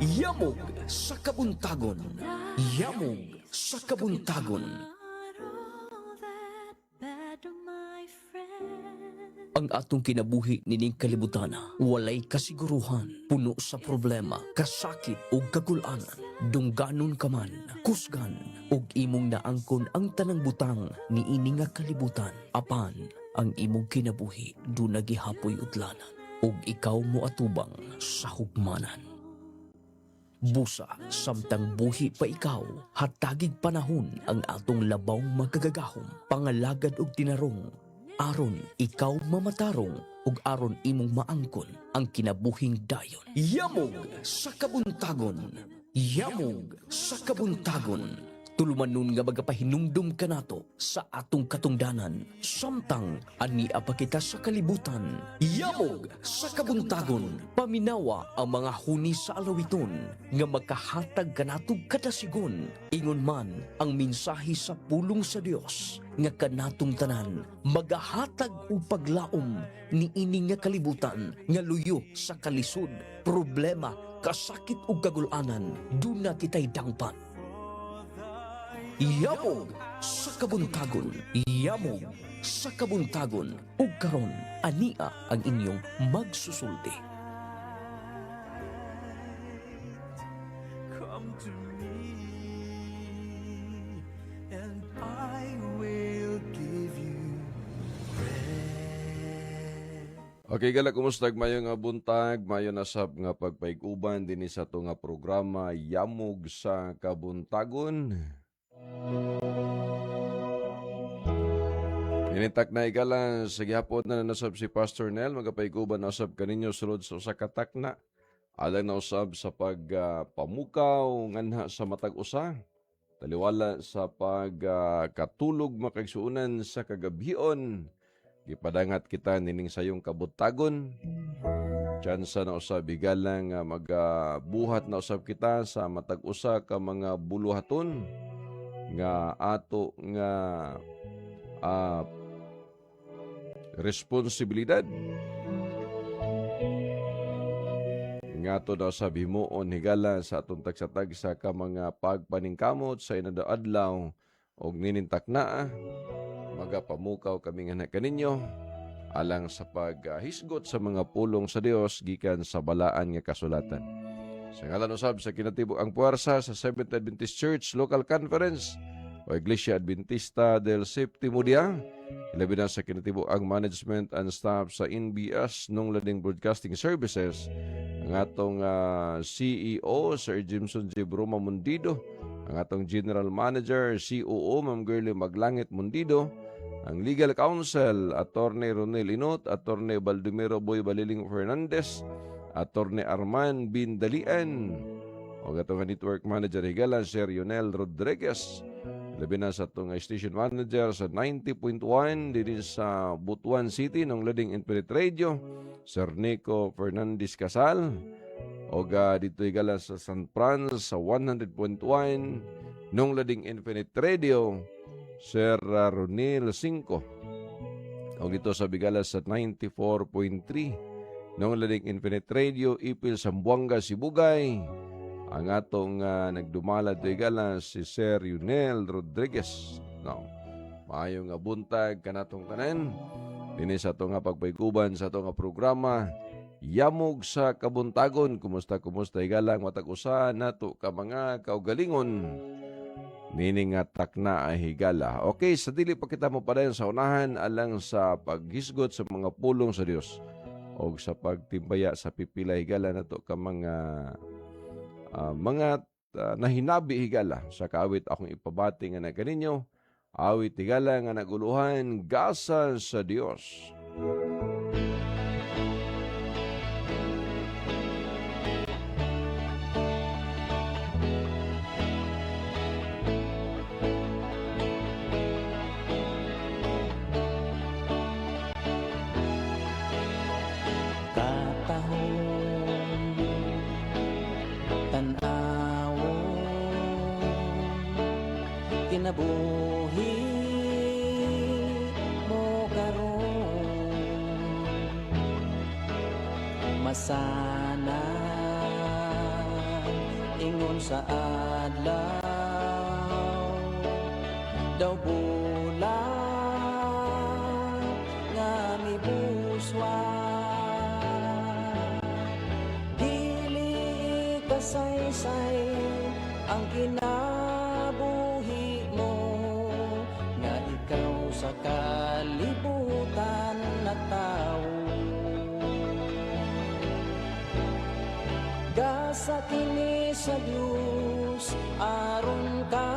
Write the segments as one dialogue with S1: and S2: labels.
S1: Yamog sa kabuntagon. Yamog sa kabuntagon. Ang atong kinabuhi nining kalibutana, walay kasiguruhan, puno sa problema, kasakit o kagulanan. Dungganon ka man, kusgan, ug imong naangkon ang tanang butang ni ini nga kalibutan. Apan, ang imong kinabuhi do nagihapoy utlanan, ug ikaw mo atubang sa hugmanan. Busa, samtang buhi pa ikaw, hatagig panahon ang atong labaw magagagahom, pangalagad og tinarong, aron ikaw mamatarong ug aron imong maangkon ang kinabuhing dayon. Yamog sa kabuntagon. Yamog sa kabuntagon. Tulumanon nga magapahinumdum ka nato sa atong katungdanan, samtang ania pa kita sa kalibutan. Yamog sa kabuntagon. Paminawa ang mga huni sa alawiton nga magkahatag ka natong kadasigon. Ingon man ang mensahe sa pulong sa Dios nga kanatong tanan magahatag og paglaom ni ini nga kalibutan nga luyo sa kalisod, problema, kasakit ug kagulanan. Duna kitay dangpan. Yamog sa kabuntagon. Yamog sa kabuntagon. Ug karon ania ang inyong magsusulti.
S2: Come to me, and I will give you rest.
S3: Okay, gala, kumusta? Mayo nga buntag, mayo nasab nga pagpaiguban din sa ito nga programa Yamog sa Kabuntagon. Ninitak na igala, sa gihapon na nasab si Pastor Nel, magapaiguban nasab kaninyo sulod sa usa ka takna. Alang na usab sa pagpamukaw nganha sa matag usa. Taliwala sa pagkatulog makigsuunan sa kagabhion. Gipadangat kita nining sayong kabutagon. Tsansa na usab igala nga magabuhat na usab kita sa matag usa ka mga buluhaton nga ato nga responsibilidad nga to daw sa bimuon higala sa atong tagsa-tagsa ka mga pagpaningkamot sa inadaadlaw og ninintak na magapamukaw kami nga kaninyo alang sa paghisgot sa mga pulong sa Dios gikan sa balaan nga kasulatan. Sa ngalan usab sa kinatibuk ang puwersa sa Seventh Adventist Church Local Conference o Iglesia Adventista del Séptimo Día, ilabi na sa kinatibuk ang management and staff sa NBS nung Lading Broadcasting Services, ang atong CEO Sir Jimson J. Bruma Mundido, ang atong General Manager COO Ma'am Girlie Maglangit Mundido, ang Legal Counsel Attorney Ronel Inot, Attorney Baldomero Boy Baliling Fernandez, Attorney Arman Bin Dalian, o atong Network Manager higala Sir Yonel Rodriguez, labi na sa itong Station Manager sa 90.1 din sa Butuan City ng Lading Infinite Radio, Sir Nico Fernandez Casal, o dito higala sa San Franz sa 100.1 ng Lading Infinite Radio, Sir Ronil 5, o dito sa Bigala sa 94.3 nung Lading Infinite Radio, Ipil, Sambuanga, Sibugay. Ang atong nagdumala do'y si Sir Yunel Rodriguez. No. Maayong nga buntag kanatong tanan. Dini sa itong pagpaiguban sa itong programa Yamog sa Kabuntagon. Kumusta igalang matag-usa nato ka mga kaugalingon. Nini nga takna ay higala. Okay, sa dili pa kita mo pa rin sa unahan alang sa paghisgot sa mga pulong sa Dios o sa pagtimbaya sa pipila higala nato ka mga nahinabi higala sa kaawit akong ipabati nga na kaninyo. Awit higala nga naguluhan gasa sa Dios.
S4: Kinabuhi mo karon masana ingon sa adlaw daw bulan nga mibuswa dili kasaysay ang kinabuhi mo nga ikaw sa kalibutan na tao gasa kini sa Dios aron ka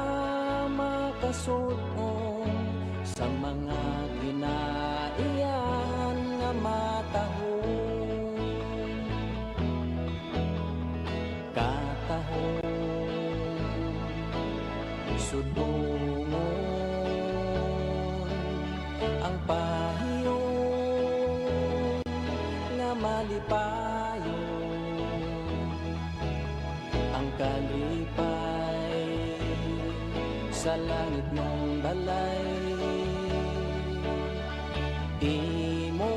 S4: makasudon sa mga kinaiyan nga matahon katahon sudungon ang pahiyon nga malipayon ang kalipay sa langit ng balay imo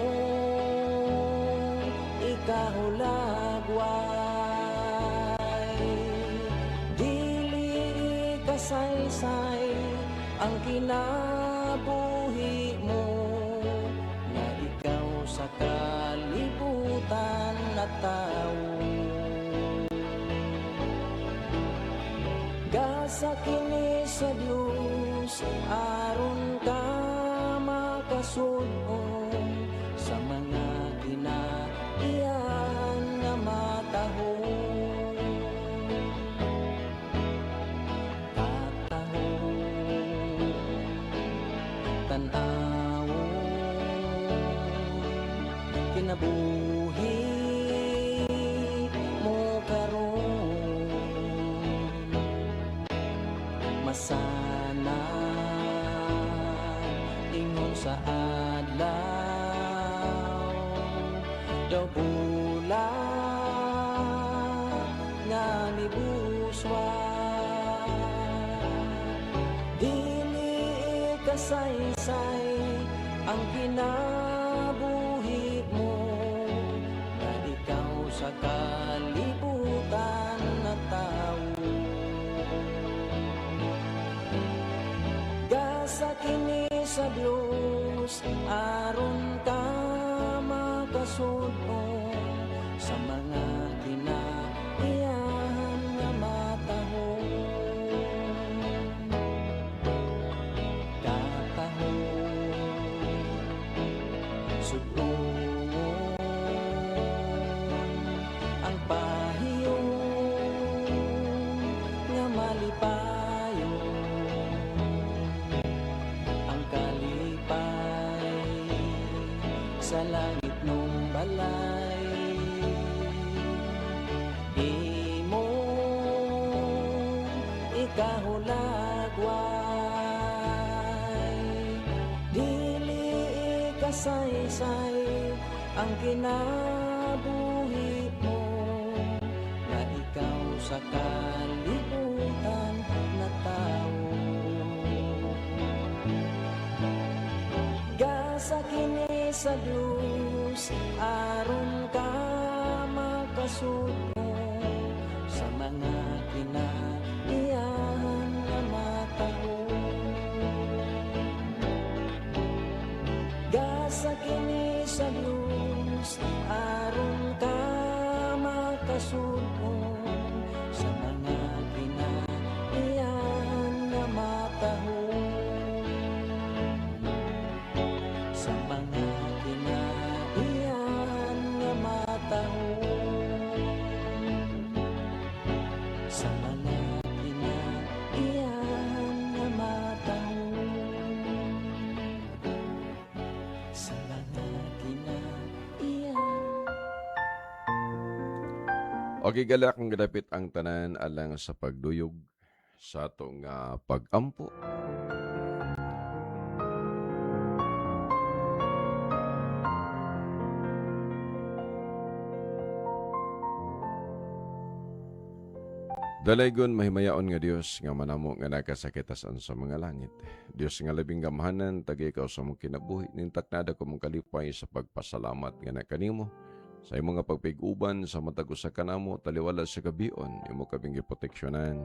S4: ikahulagway dili kasaysay ang kinabuhi mo nga ikaw sa kalibutan na tao gasa kini sa Dios aron ka makasudon sa mga kinaiyan nga matahon katahon tan-awon kinabuhi mo karon masana ingon sa adlaw daw bulan nga mibuswa dili kasaysay ang kinabuhi mo nga ikaw sa kalibutan na tao gasa kini sa Dios aron ka makasudon sa mga kinaiyan nga matahon katahon sudungon ang pahiyon nga malipayon sa langit ng balay imo ikahulagway dili kasaysay ang kinabuhi mo nga ikaw sa kalibutan na tao gasa kini sa Dios aron ka makasudon sa mga kinaiyan nga matahon gasa kini sa Dios aron ka makasudon sa mga kinaiyan nga matahon sa mga kinaiyan nga matahon sa mga kinaiyan nga matahon sa mga kinaiyan.
S3: Okay, galak ang gadapit ang tanan alang sa pagduyog sa atong pag-ampo. Dalaygon mahimayaon nga Dios nga manamo nga nakasakitasan sa mga langit. Dios nga labing gamhanan tagay ikaw sa mong kinabuhi nintak nada ko mong kalipay sa pagpasalamat nga nakanimo Sa imong nga pagpiguban sa matag usa ka namo taliwala sa gabion, imo kaming giproteksyonan.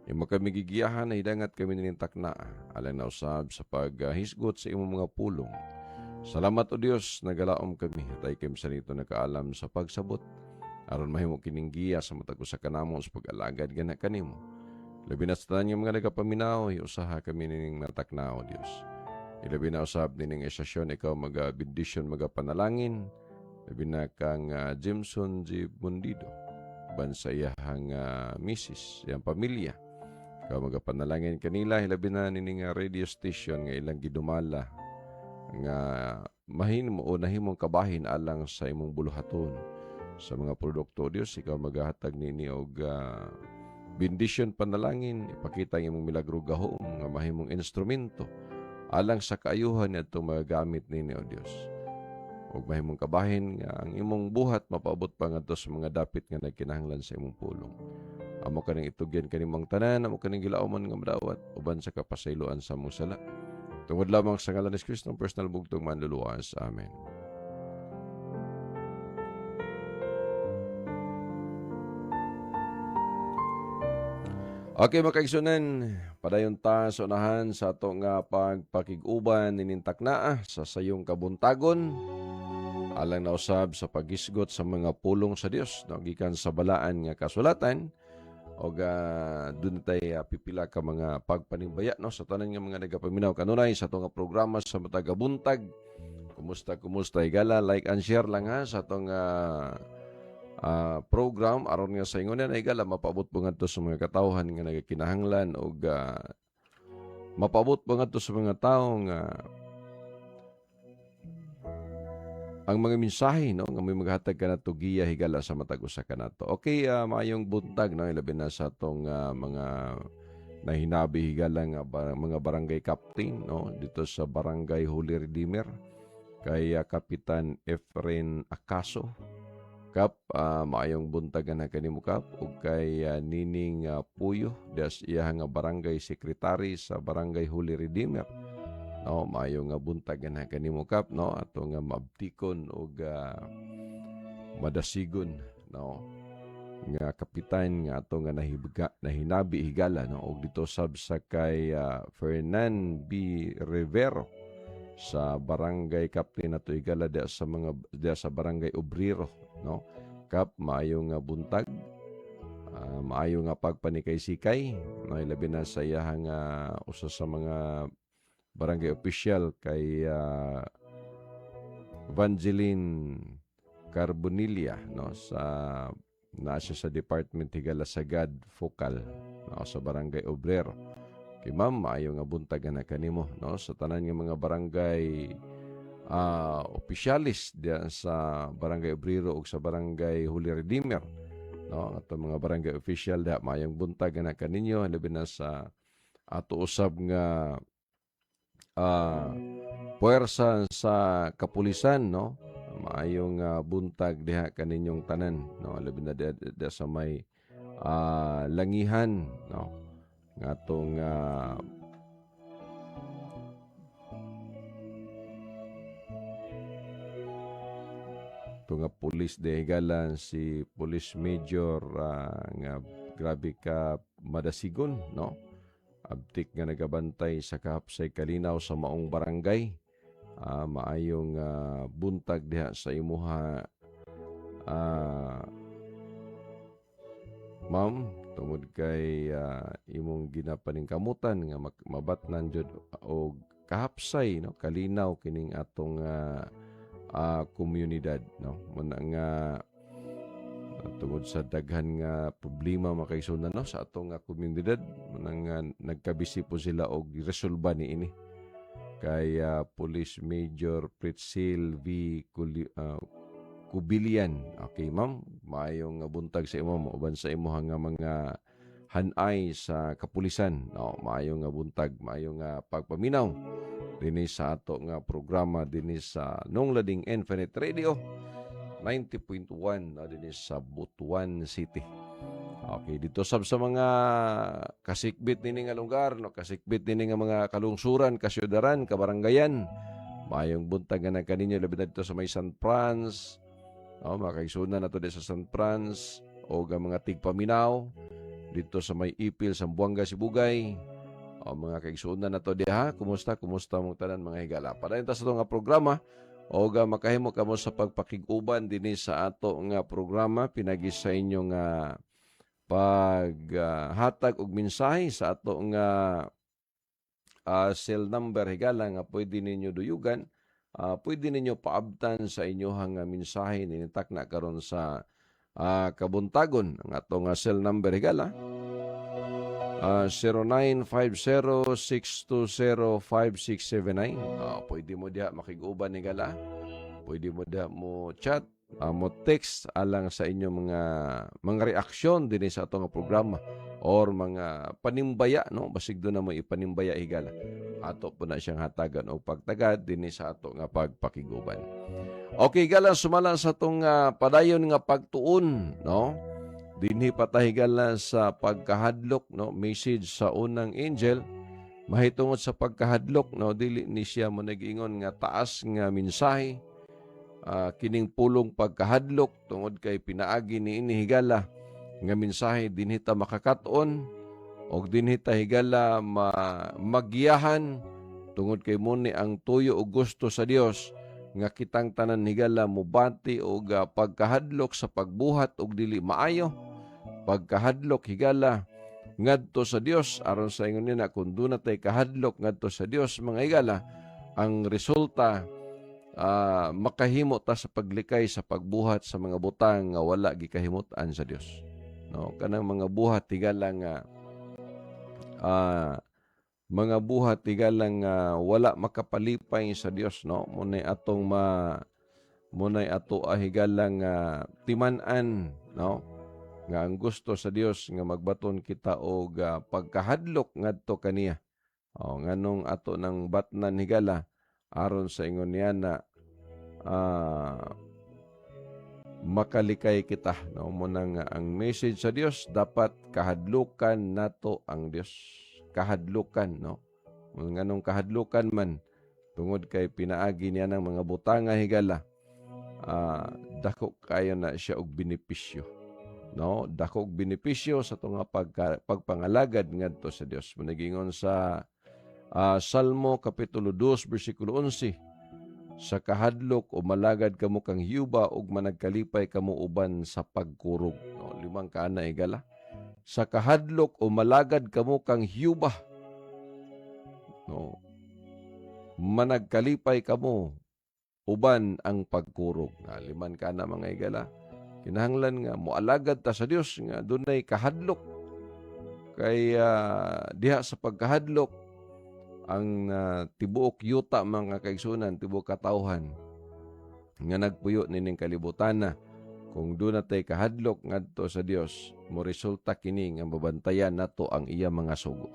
S3: Imo kami gigiyahan na hidangat kami ninintak na alang na usab sa paghisgot sa imong mga pulong. Salamat o Dios, nagalaom kami at ay kami sa nito nakaalam sa pagsabot. Aron mahimo kining giya sa matag usa ka namo sa pag-alagad gana kanimo. Labi na sa tanan mga nagapaminaw, usaha kami nining nataknao, Dios. Ilabi na usab nining esasyon ikaw mag-bendisyon, magapanalangin. Labi na kang Jimson G. Bundido, bansayahang misis, iyang pamilya. Ikaw magapanalangin kanila, hilabi na nining radio station nga ilang gidumala nga mahimo o nahimong kabahin alang sa imong buluhaton sa mga produkto. Dios, ikaw maghahatag nini og bendisyon panalangin, ipakita ang imong milagro gahom nga mahimong instrumento alang sa kaayuhan niya itong magagamit nini o Dios. Og mahimong kabahin nga ang imong buhat mapaabot pa ngadto sa mga dapit nga nagkinahanglan sa imong pulong. Amo kaning itugyan kanimong tanan, amo kaning gilaumon nga madawat uban sa kapasayloan sa mong sala. Tungod lamang sa ngalan ni Kristo, personal bugtong manluluwas. Amen. Okay, mga kaigsunan, padayon ta sa unahan sa ato nga pagpakiguban ninintak na sa sayong kabuntagon alang nausab sa pagisgot sa mga pulong sa Dios gikan sa balaan nga kasulatan o doon tayo pipila ka mga pagpanimbaya no sa tanan nga mga nagapaminaw kanunay sa ato nga programa sa matagabuntag. Kumusta higala, like and share lang ha sa ato nga program aron nga sa ingon na higala mapaabot po ngadto sa mga katawhan nga nagakinahanglan o mapaabot po ngadto sa mga tawo nga ang mga mensahe no nga may maghatag kanato giya higala sa matag usa kanato. Okay, maayong buntag no ilabi na sa atong mga nahinabi higala nga mga barangay captain no dito sa Barangay Holy Redeemer kay Kapitan Efren Acaso. Kap, maayong buntag na kanimo Kap ug kay Nining Puyo das iya nga barangay secretary sa Barangay Holy Redeemer. No, maayong buntag na kanimo Kap no ato nga mabtikon ug madasigon no nga kapitan nga ato nga nahinabi higala no og dito sab sa kay Fernan B. Rivero sa barangay captain nato higala dia sa barangay Obrero no Kap, maayong buntag, maayong pagpanikay-sikay no ilabi na sa iyahang usa sa mga barangay official kay Evangeline Carbonilla no sa nasa sa department higala sagad focal no sa barangay Obrero. Kay ma'am, maayong buntag na kanimo no sa tanan nga mga barangay opisyalis diyan sa Barangay Obrero ug sa Barangay Holy Redeemer no ato mga barangay official da maayong buntag na kaninyo labi na sa ato usab nga puwersa sa kapulisan no maayong buntag diha kaninyong tanan no labi na diha sa may langihan no ngatong nga pulis de higalan si Police Major nga grabe ka madasigon no abtik nga nagabantay sa kahapsay kalinaw sa maong barangay. Maayong buntag diha sa imuha ma'am tungod kay imong ginapaningkamutan nga mabatnan jud og kahapsay no kalinaw kining atong komunidad no muna nga tungod sa daghan nga problema makaisunan no sa atong komunidad muna nga nagkabisi po sila og resolba niini kay Police Major Pritzil V. Kubilian. Okay ma'am, maayong buntag sa imo uban sa imo nga mga hanay sa kapulisan no maayong buntag maayong pagpaminaw dinhi sa ato nga programa dinhi sa Nong Lading Infinite Radio 90.1 dinhi sa Butuan City. Okay, dito sa mga kasikbit nini nga lugar no kasikbit nini nga mga kalungsuran, kasyudaran, kabarangayan. Maayong buntag na kaninyo labi na dito sa may San Franz, No, mga kaigsunan nato di sa San Franz o mga tigpaminaw dito sa may Ipil, Sambuanga, Sibugay. O mga kaigsunan nato di ha, kumusta mong tanan mga higala. Padayon ta sa ito nga programa o makahimo kamo sa pagpakiguban dinhi sa ato nga programa pinagi sa inyo nga paghatag og mensahe sa ato nga cell number higala nga pwede ninyo duyugan, pwede ninyo paabtan sa inyohang mensahe ninitak na karon sa kabuntagon. Ang ato nga cell number higala 0950-620-5679. Pwede mo diha makiguban higala. Pwede mo diha mo chat, mo text alang sa inyong mga reaksyon dinhi sa ato nga programa or mga panimbaya, no, basig do na mo ipanimbaya higala, ato po na siyang hatagan o pagtagad dinhi sa ato nga pagpakiguban. Okay higala, sumalan sa atong padayon nga pagtuon, no, dinhi patahigala sa pagkahadlok, no, message sa unang angel mahitungod sa pagkahadlok, no, dili ni siya mo nag-ingon nga taas nga mensahe, kining pulong pagkahadlok tungod kay pinaagi ni ini higala nga mensahe dinhi ta makakaton og dinhi ta higala magiyahan tungod kay muni ang tuyo o gusto sa Dios nga kitang tanan higala mubati og pagkahadlok sa pagbuhat og dili maayo, pagkahadlok higala ngadto sa Dios aron sa ingon nina kun duna tay kahadlok ngadto sa Dios mga higala, ang resulta makahimo ta sa paglikay sa pagbuhat sa mga butang nga wala gikahimut-an sa Dios. No, kanang mga buhat higala nga mga buhat higala nga wala makapalipay sa Dios, no. Munay atong munay ato higala nga timan-an, no, nga ang gusto sa Dios nga magbaton kita og pagkahadlok ngadto kaniya. Nganong ato nang batnan higala aron sa ingon niya na makalikay kita, no, muna nga ang message sa Dios dapat kahadlukan nato ang Dios, kahadlukan, no, nganong kahadlukan man tungod kay pinaagi niya ng mga butanga higala, dako kayo na siya og benepisyo, no, dako og benepisyo sa tunga pagpangalagad ngadto sa Dios. Managingon sa Salmo Kapitulo 2 versikulo 11, sa kahadlok o malagad kamo kang hiyuba ug managkalipay kamo uban sa pagkurog. No, limang kaana higala. Sa kahadlok o malagad kamo kang hiyuba, no, managkalipay kamo uban ang pagkurog. Liman kaana mga higala. Kinahanglan nga moalagad ta sa Dios nga dunay kahadlok. Kay diha sa pagkahadlok ang tibuok yuta mga kaigsunan, tibuok katawhan nga nagpuyo nining kalibutan na kung doon natay kahadlok ngadto sa Dios, mo resulta kini nga mabantayan nato ang iya mga sugo.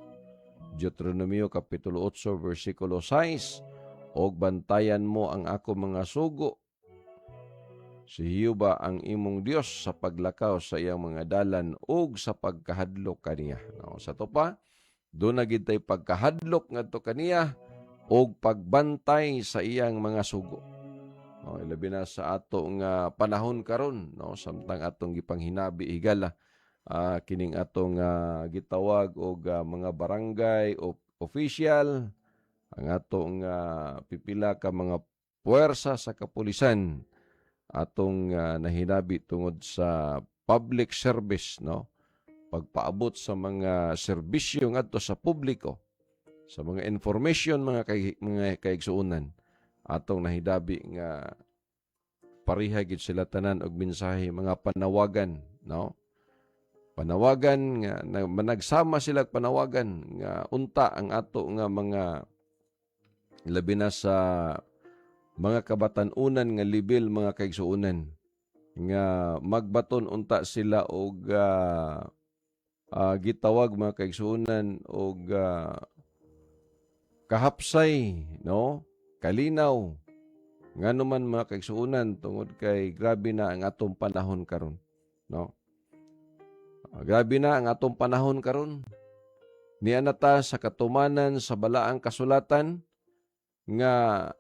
S3: Deuteronomio Kapitulo 8 versikulo 6, og bantayan mo ang ako mga sugo, si Hiyuba ang imong Dios sa paglakaw sa iyang mga dalan ug sa pagkahadlok kaniya. No, sa to pa, doon na gid tay pagkahadlok ngadto kaniya og pagbantay sa iyang mga sugo. No, ilabi na sa ato nga panahon karon, no, samtang atong gipanghinabi higala kining atong gitawag og mga barangay o official, ang atong pipila ka mga puwersa sa kapulisan atong nahinabi tungod sa public service, no, pagpaabot sa mga serbisyo ngadto sa publiko, sa mga information mga kaigsuonan, atong nahidabi nga pareha gid sila tanan og mensahe, mga panawagan, no, panawagan nga managsama sila panawagan nga unta ang ato nga mga labi na sa mga kabatan-unan nga level mga kaigsuonan nga magbaton unta sila og gitawag mga kaigsuonan og kahapsay, no, kalinaw ngano man mga kaigsuonan tungod kay grabe na ang atong panahon karon, no. Grabe na ang atong panahon karon. Niya na ta sa katumanan sa balaang kasulatan nga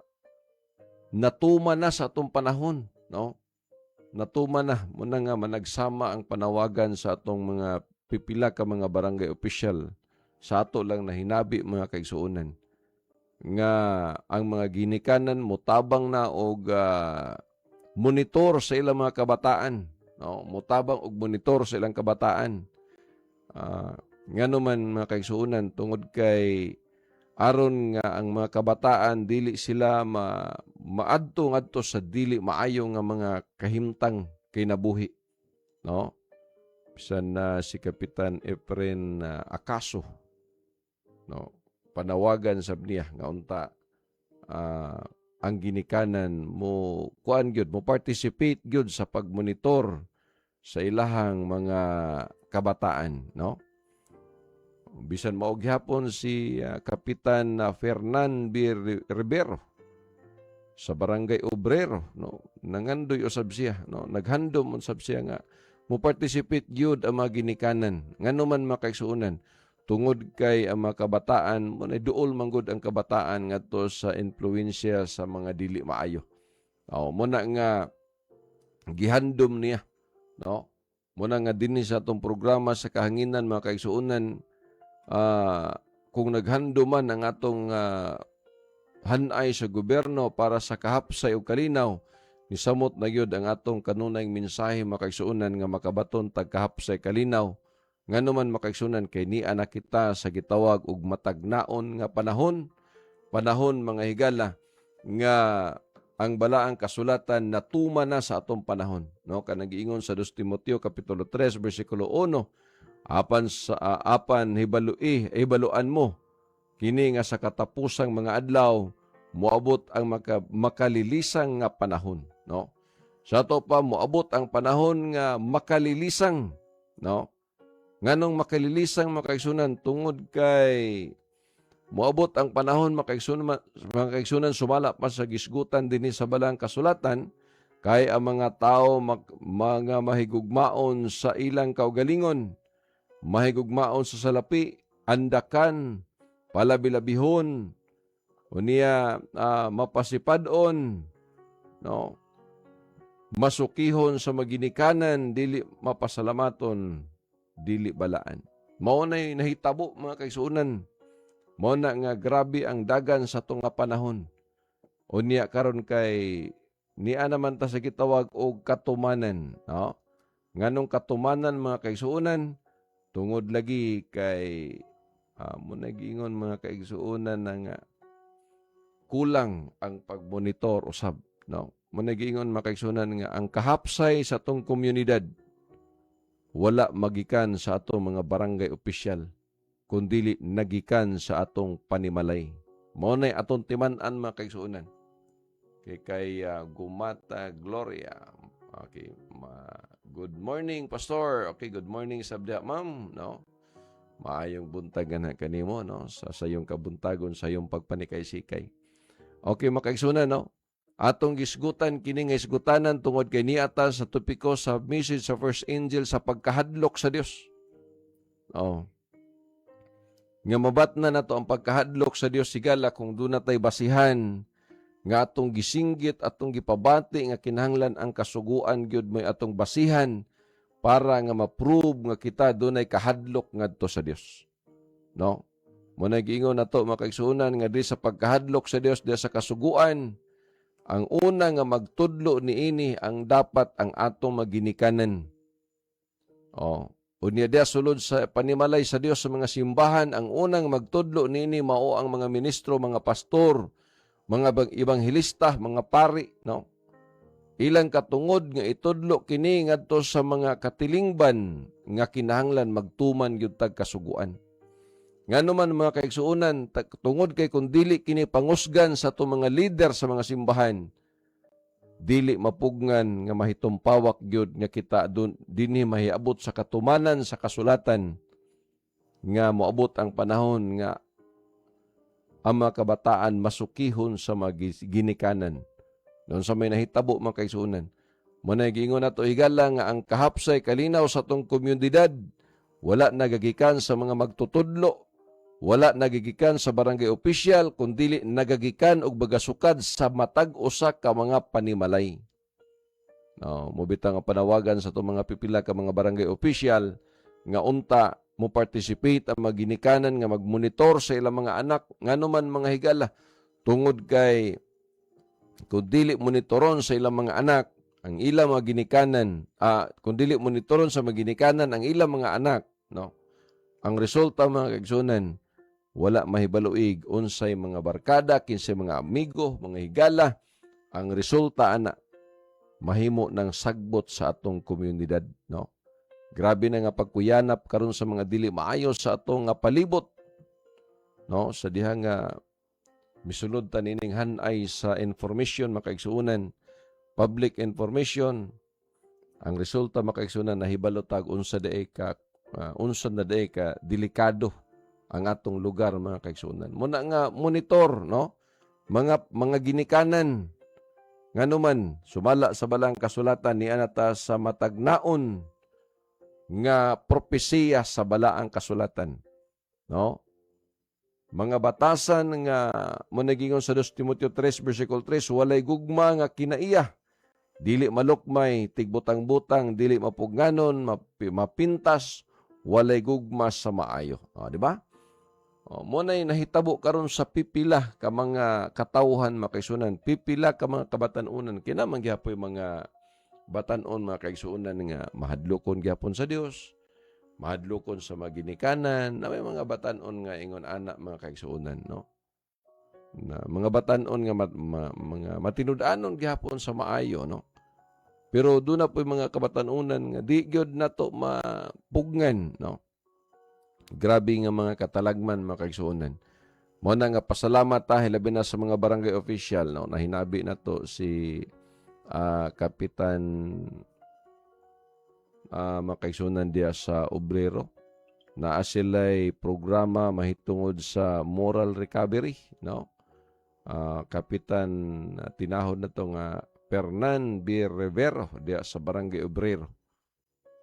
S3: natuma na sa atong panahon, no. natuman na muna nga managsama ang panawagan sa atong mga pipila ka mga barangay official sa ato lang na hinabi mga kaigsuonan nga ang mga ginikanan mutabang na og monitor sa ilang mga kabataan, no? Mutabang og monitor sa ilang kabataan. Ngano man mga kaigsuonan tungod kay aron nga ang mga kabataan dili sila maadto ngadto sa dili maayo nga mga kahimtang kinabuhi, no? Bisan na si Kapitan Efren Acaso, no, panawagan sab niya nga unta ang ginikanan mo kuan gyud mo participate gyud sa pagmonitor sa ilahang mga kabataan, no? Bisan mao gyapon si Kapitan Fernan B. Rivero sa Barangay Obrero, no, nangandoy usab siya, no, naghandom usab siya nga mo participate gyud ang mga ginikanan ngano man makaigsuonan tungod kay ang mga kabataan mo na duol manggod ang kabataan ngadto sa influensya sa mga dili maayo. Mo na nga gihandom niya, no, mo na nga dinhi sa atong programa sa kahanginan mga kaigsuonan. Kung naghando man ang atong hanay sa gobyerno para sa kahapsay o kalinaw, nisamot na gyud ang atong kanunayng mensahe makaigsuonan nga makabaton tag kahapsay kalinaw. Ngano man makaigsuonan kay niya na kita sa gitawag og matagnaon nga panahon mga higala nga ang balaang kasulatan natuma na sa atong panahon, no? Kanang giingon sa 2 Timoteo kapitulo 3 bersikulo 1, apan hibaluan mo kini nga sa katapusang mga adlaw moabot ang makalilisang nga panahon, no? Sa ato pa moabot ang panahon nga makalilisang, no? Nganong makalilisang makaigsunan tungod kay moabot ang panahon makaigsunan sumala pa sa gisgutan dinhi sa balang kasulatan kay ang mga tao mga mahigugmaon sa ilang kaugalingon, mahigugmaon sa salapi, andakan, palabilabihon, unya mapasipadon, no, masukihon sa maginikanan, dili mapasalamaton, dili balaan. Mao na'y nahitabo mga kaigsuonan. Mao na nga grabe ang dagan sa tong nga panahon. Unya karon kay niya naman ta sa gitawag og katumanan, no? Nganong katumanan mga kaigsuonan tungod lagi kay mo nagingon mga kaigsuonan nga kulang ang pagmonitor usab, no? Mo nagingon mga kaigsuonan nga ang kahapsay sa tong komunidad wala magikan sa atong mga barangay opisyal kundi nagikan sa atong panimalay. Mao nay atong timan-an mga kaigsuonan. Kay Gumata Gloria. Okay, good morning pastor. Okay, good morning sabda ma'am, no? Maayong buntagan na kanimo, no, sa sayong kabuntagon sa iyong pagpanikay-sikay. Okay, makaigsunan, no? Atong gisgutan kini nga isgutanan tungod kay niata sa topiko sa message sa first angel sa pagkahadlok sa Dios. Nga mabatna nato ang pagkahadlok sa Dios sigala kung doon natay basihan nga atong gisinggit, atong gipabati nga kinahanglan ang kasuguan gyud may atong basihan para nga ma-prove nga kita dunay kahadlok ngadto sa Dios. No? Muna giingon nato mga kaigsuonan nga di sa pagkahadlok sa Dios, di sa kasuguan, ang una nga magtudlo niini ang dapat ang atong maginikanan. Unya dia sulod sa panimalay sa Dios sa mga simbahan, ang unang magtudlo niini mao ang mga ministro, mga pastor, mga ebanghilista, mga pari, no? Ilang katungod nga itudlo kini ngadto sa mga katilingban nga kinahanglan magtuman gyud tag kasuguan. Ngano man mga kaigsuonan, tungod kay kung dili kini pangusgan sa to mga leader sa mga simbahan, dili mapugnan nga mahitumpawak gyud nga kita dinhi mahiabot sa katumanan sa kasulatan nga moabot ang panahon nga ang mga kabataan masukihon sa mga ginikanan. Doon sa may nahitabo mga kaigsuonan, muna giingon nato higala nga ang kahapsay kalinaw sa tong komunidad wala nagagikan sa mga magtutudlo, wala nagigikan sa barangay official, kundi nagagikan og bagasukad sa matag usa ka mga panimalay. No, mobitang nga panawagan sa itong mga pipila ka mga barangay official nga unta mo participate ang maginikanan nga magmonitor sa ilang mga anak nganuman mga higala tungod kay kung dili monitoron sa ilang mga anak ang ilang mga ginikanan kung dili monitoron sa maginikanan ang ilang mga anak, no, ang resulta mga kaigsunan wala mahibaluig unsay mga barkada kinsay mga amigo mga higala ang resulta ana mahimo ng sagbot sa atong komunidad, no. Grabe na nga pagkuyanap karon sa mga dili maayo sa atong nga palibot, no, sa diha nga misunod ta nining hanay sa information makaigsuunan, public information, ang resulta makaigsuunan nahibalo tag unsa na dae ka delikado ang atong lugar mga kaigsuunan. Muna nga monitor, no, mga ginikanan nganuman sumala sa balang kasulatan ni anata sa matagnaon nga propesiya sa balaang kasulatan, no, mga batasan nga mo nagingon sa 2 Timoteo 3 versicle 3 walay gugma nga kinaiya dili malukmay tigbutang-butang dili mapugnanon mapintas walay gugma sa maayo, di ba? Mo nay nahitabo karon sa pipila ka mga katawhan makaisunan, pipila ka mga kabatanunan kinamang gyapoy mga batanon mga kaigsuunan nga mahadlokon gyapon sa Dios, mahadlokon sa maginikanan, na may mga batanon nga ingon ana mga kaigsuunan, no. Na mga batanon nga mga matinud-anon gyapon sa maayo, no. Pero doon na po mga kabatanunan nga di gyud nato mapugnan, no. Grabe nga mga katalagman mga kaigsuunan. Mo na nga pasalamat ta hilabi na sa mga barangay official, no, na hinabi na to si Kapitan makaigsunan diya sa Obrero na sila'y programa mahitungod sa moral recovery, no. Kapitan tinahod na to nga Fernan B. Rivero diya sa barangay Obrero.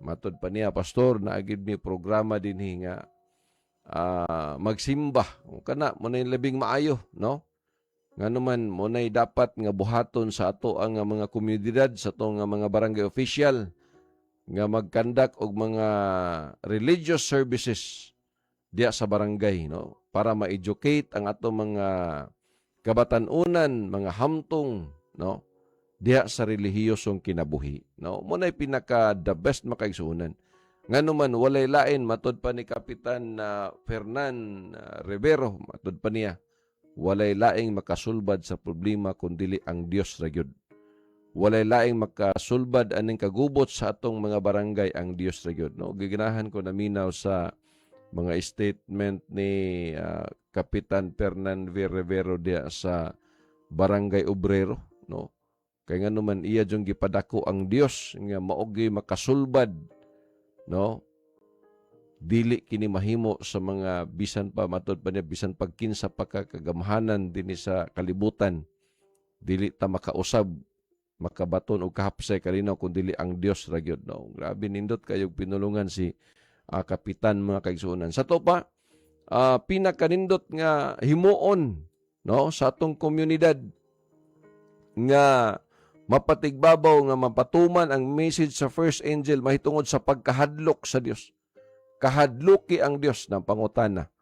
S3: Matod pa niya, pastor, naagid mi programa din nga magsimba. Kana, muna yung labing maayo, no? Nga naman, muna dapat nga buhaton sa ato ang mga komunidad, sa ato nga mga barangay official, nga magkandak og mga religious services diya sa barangay, no? Para ma-educate ang ato mga kabatanunan, mga hamtong, no? Diya sa relihiyosong kinabuhi, no? Muna pinaka the best makaigsuunan. Nga naman, walay lain, matod pa ni Kapitan Fernan Rivero, matod pa niya, walay laing makasulbad sa problema kundili ang Dios ra gyud. Walay laing makasulbad aning kagubot sa atong mga barangay ang Dios ra gyud, no. Giganahan ko naminaw sa mga statement ni Kapitan Fernan V. Rivero dia sa Barangay Obrero, no. Kaya nga naman iya jung gipadako ang Dios nga maogi makasulbad, no, dili kini mahimo sa mga bisan pa matod pa niya bisan pagkinsa pagkagamhanan dinhi sa kalibutan, dili ta makausab makabaton og kahapsay kalinaw kun dili ang Dios ra gyud, no. Grabe nindot kayog pinulungan si Kapitan mga kaigsuonan. Sa to pa pinakanindot nga himuon, no, sa atong komunidad nga mapatigbabaw nga mapatuman ang message sa first angel mahitungod sa pagkahadlok sa Dios. Kahadloki ang Dios ng pangutana.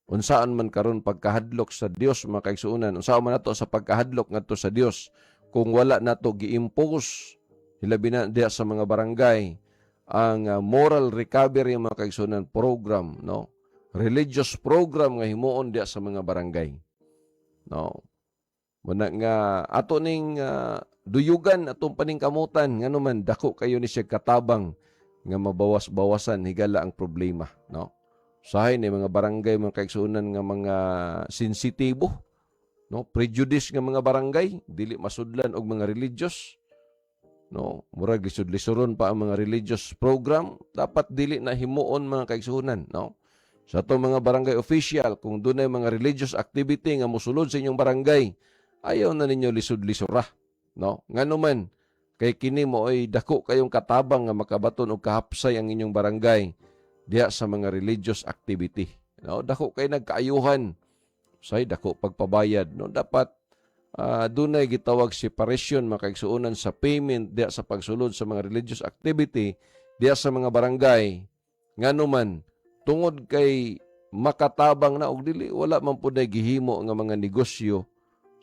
S3: Unsaan man karon pagkahadlok sa Dios mga kaigsuonan, unsaan man nato sa pagkahadlok ngadto sa Dios kung wala nato gi-impose hilabi na diya sa mga barangay ang moral recovery mga kaigsuonan program, no. Religious program nga himuon diya sa mga barangay, no. Muna nga ato ning duyugan atong paningkamutan nga naman dako kayo ni siya katabang nga mabawas-bawasan higala ang problema, no. Usahay ni mga barangay mga kaigsuonan nga mga sensitibo, no, prejudice nga mga barangay dili masudlan og mga religious, no. Murag lisod-lisoron pa ang mga religious program, dapat dili na himuon mga kaigsuonan, no. Sa atong mga barangay official kung dunay mga religious activity nga mosulod sa inyong barangay, ayaw na ninyo lisod-lisora, no. Nganuman kay kini mo ay dako kayong katabang nga makabaton og kahapsay ang inyong barangay diya sa mga religious activity, no. Dako kay nagkaayuhan say dako pagpabayad, no. Dapat dunay gitawag separation makaigsuonan sa payment diya sa pagsulod sa mga religious activity diya sa mga barangay nganuman tungod kay makatabang na og dili wala man pud nay gihimo nga mga negosyo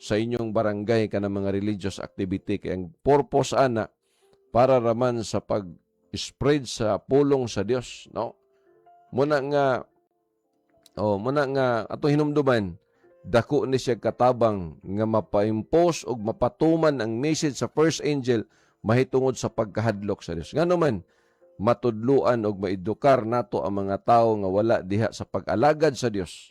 S3: sa inyong barangay kanang mga religious activity kay ang purpose ana para raman sa pag-spread sa pulong sa Dios, no? Muna nga ato hinumduman dako ni siya katabang nga mapa-impose og mapatuman ang message sa first angel mahitungod sa pagkahadlok sa Dios. Nganuman matudluan og maedukar nato ang mga tawo nga wala diha sa pag-alagad sa Dios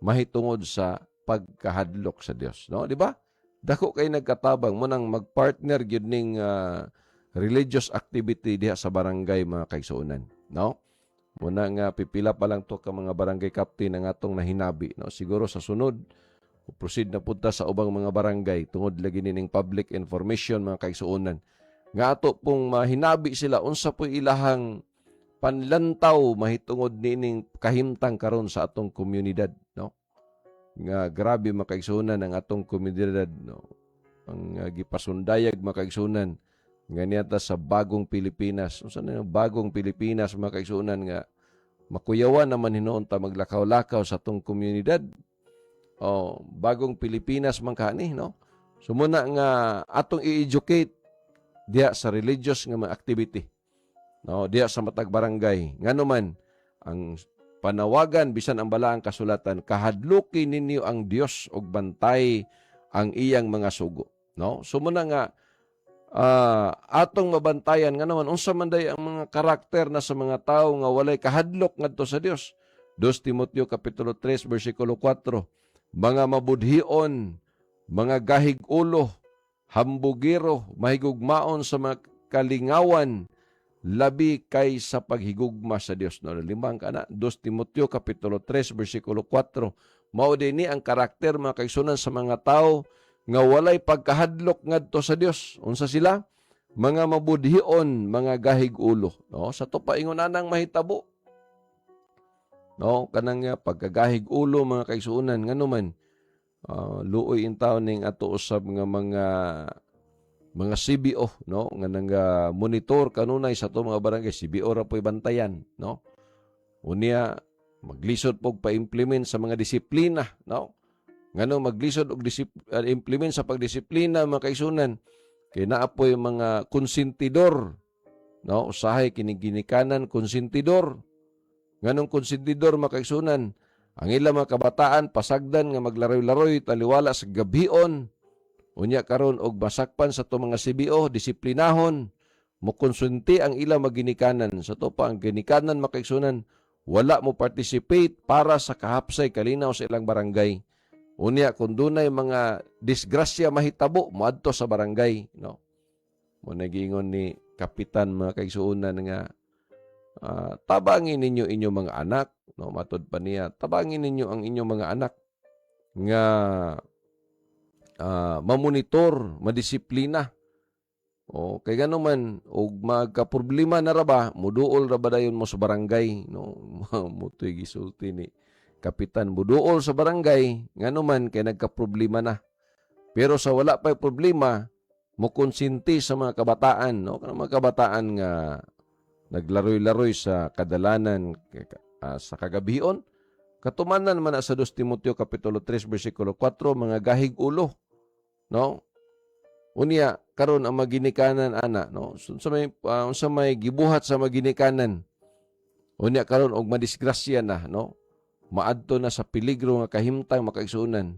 S3: mahitungod sa pagkahadlok sa Dios, no? Di ba? Dako kay nagkatabang mo nang magpartner gyud ning religious activity diha sa barangay mga kaigsuonan, no? Muna nga pipila pa lang to ka mga barangay captain ang atong nahinabi, no? Siguro sa sunod proceed na punta sa ubang mga barangay tungod lagi ning public information mga kaigsuonan. Nga ato pong mahinabi sila unsa po ilahang panlantaw mahitungod nining kahimtang karon sa atong komunidad, no? Nga grabe makaigsunan ang atong komunidad, no? Ang gipasundayag makaigsunan nga niyata sa bagong Pilipinas. Unsa na yung bagong Pilipinas makaigsunan nga makuyawan naman hinuon ta maglakaw-lakaw sa atong komunidad. Oh, bagong Pilipinas man kani, no? Sumuna nga atong i-educate diya sa religious nga mga activity, no? Diya sa matag barangay. Nganuman ang panawagan bisan ang balaang kasulatan kahadluki ninyo ang Dios og bantay ang iyang mga sugo, no? Sumuna nga atong mabantayan nga naman unsa man day ang mga karakter na sa mga tawo nga walay kahadlok ngadto sa Dios. 2 Timoteo kapitulo 3 bersikulo 4, mga mabudhion, mga gahig ulo, hambugiro, mahigugmaon sa mga kalingawan, labi kay sa paghigugma sa Dios. No, limang kana 2 Timoteo kapitulo 3 bersikulo 4. Mao dinhi ang karakter mga kaigsunan sa mga tawo nga walay pagkahadlok ngadto sa Dios. Unsa sila? Mga mabudhion, mga gahig ulo, no? Sa to paingon anang mahitabo, no? Kanang pagkagahig ulo mga kaigsunan nganuman luoy in taon ning ato usab nga mga CBO, no? Nga nang monitor kanunay sa to mga barangay CBO ra po'y bantayan, no? Unya maglisod pog pa-implement sa mga disiplina, no? Ngano maglisod og implement sa pagdisiplina mga kaigsunan kay naa po'y mga konsentidor, no? Usahay kining ginikanan konsentidor. Nganong konsentidor mga kaigsunan ang ilang mga kabataan pasagdan nga maglaroy-laroy taliwala sa gabion. Unya karon og masakpan sa to mga CBO, disiplinahon, mokonsenti ang ilang maginikanan. Sa to pa ang ginikanan makaigsunan, wala mo participate para sa kahapsay kalinaw sa ilang barangay. Unya kung dunay mga disgrasya mahitabo moadto sa barangay, no? Mo nagingon ni kapitan mga kaigsuonan nga tabangin ninyo inyong mga anak, no? Matod pa niya, tabangin ninyo ang inyong mga anak nga mamonitor, madisiplina. O kay gano man og magka-problema na ra ba, muduol ra ba dayon mo sa barangay, no? Mutoy gisulti ni kapitan, muduol sa barangay ngano man kay nagka-problema na. Pero sa wala pa problema, mo konsinti sa mga kabataan, no? Kanang mga kabataan nga naglaroy-laroy sa kadalanan sa kagabion. Katumanan man sa 2 Timoteo kapitulo 3 bersikulo 4, mga gahig ulo, no? Unya karon ang maginikanan ana, no? Unsa may gibuhat sa maginikanan. Unya karon og madisgrasya na, no? Maadto na sa peligro nga kahimtang makaigsunan.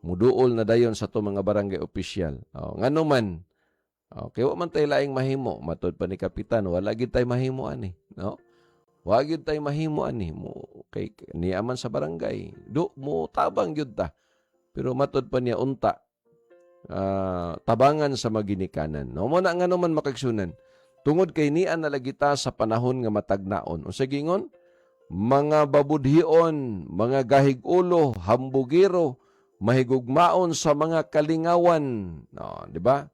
S3: Muduol na dayon sa to mga barangay opisyal. Ngano man kay wa man tay laing mahimo, matod pa ni kapitan, wala gid tay mahimo ani, no? Wa gid tay mahimo ani mo kay niyaman sa barangay. Mo tabang gyud ta. Pero matod pa niya unta tabangan sa maginikanan. No mo na ngano man makaigsunan. Tungod kay nian na lagi ta sa panahon nga matagnaon. Unsa gingon? Mga babudhion, mga gahig ulo, hambugiro, mahigugmaon sa mga kalingawan. No, di ba?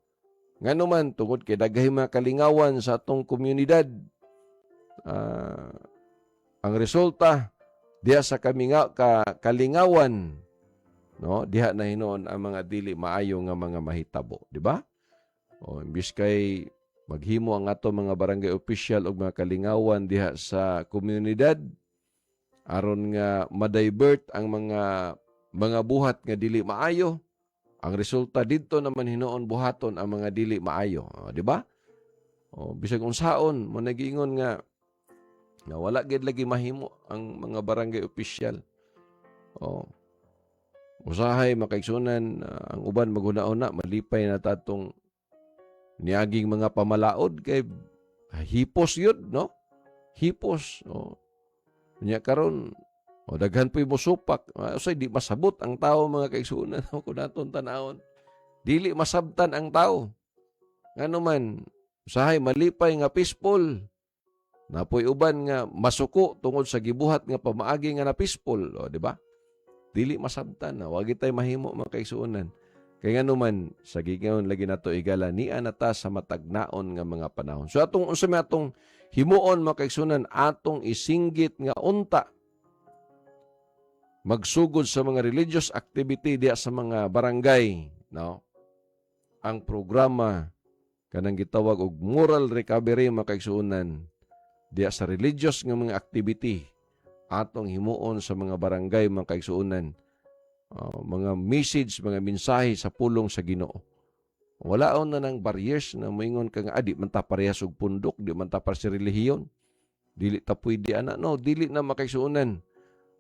S3: Ngano man tungod kay daghay mga kalingawan sa atong komunidad. Ang resulta diya sa kalingawan no? Diha na hinuon ang mga dili maayo nga mga mahitabo, di ba? O imbis kay maghimo ang ato mga barangay official o mga kalingawan diha sa komunidad aron nga ma-divert ang mga buhat nga dili maayo. Ang resulta didto naman hinuon buhaton ang mga dili maayo, di ba? O bisag unsaon mo nagiingon nga wala gid lagi mahimo ang mga barangay official. O usahay makaigsunan ang uban maghuna-una malipay na tatong niaging mga pamalaod kay hipos yun, no? Hipos. O nya karon daghan po'y mosupak. Usay di masabot ang tao mga kaigsunan kung naton tanawon. Dili masabtan ang tao. Ngano man usahay malipay nga peaceful. Napoy uban nga masuko tungod sa gibuhat nga pamaagi nga na peaceful, di ba? Dili masabtan na wagi tay mahimo mga kaigsunan. Kaya nga naman, sa gigayon lagi nato igala, niya na ta sa matagnaon nga mga panahon. So atong unsa may atong himuon mga kaigsunan, atong isinggit nga unta magsugod sa mga religious activity diya sa mga barangay, no? Ang programa kanang gitawag og moral recovery mga kaigsunan diya sa religious nga mga activity atong himuon sa mga barangay mga kaigsunan. Mga message, mga mensahe sa pulong sa Ginoo. Walaon na ng barriers na moingon ka nga di man ta parehas og pundok, di man ta parehas relihiyon. Dili ta pwede ana, no, dili na makaigsuonan.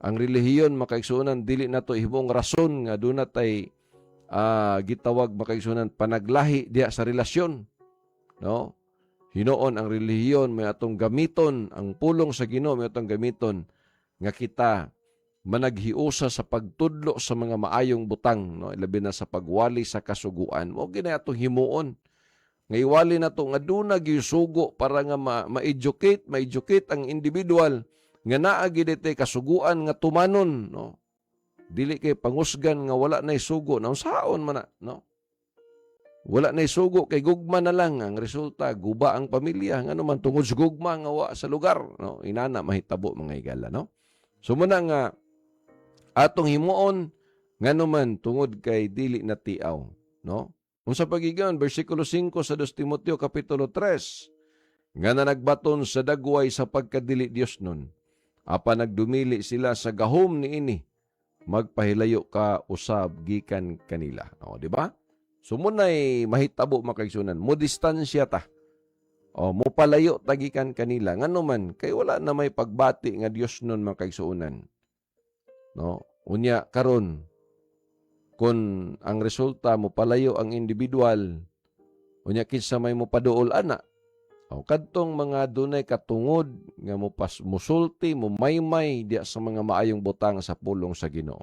S3: Ang relihiyon makaigsuonan dili na to himong rason nga duna tay gitawag makaigsuonan panaglahi diha sa relasyon. No? Hinuon ang relihiyon may atong gamiton, ang pulong sa Ginoo may atong gamiton nga kita managhiusa sa pagtudlo sa mga maayong butang, no? Ilabi na sa pagwali sa kasuguan. Mo ginay atong himuon. Nga iwali na to nga duna gisugo para nga ma-educate ang individual nga naa gid ite kasuguan nga tumanon, no? Dili kay pangusgan nga wala nay sugo, na unsaon man na, no? Wala nay sugo kay gugma na lang ang resulta guba ang pamilya ngano man tungod sa gugma nga wa sa lugar, no? Inana mahitabo mga higala, no? So muna nga atong himuon ngano man tungod kay dili na tiaw, no? Unsa pagigan bersikulo 5 sa 2 Timoteo kapitulo 3 nga nagbaton sa dagway sa pagkadili Dios nun apan nagdumili sila sa gahom niini magpahilayo ka usab gikan kanila, di ba? So munay mahitabo makaigsunan mo distansya ta mo palayo tagikan kanila ngano man kay wala na may pagbati nga Dios nun makaigsuonan, no? Unya karon kun ang resulta mo palayo ang individual unya kinsa may mo paduol ana kadtong mga dunay katungod nga musulti mo maymay diya sa mga maayong butang sa pulong sa Ginoo.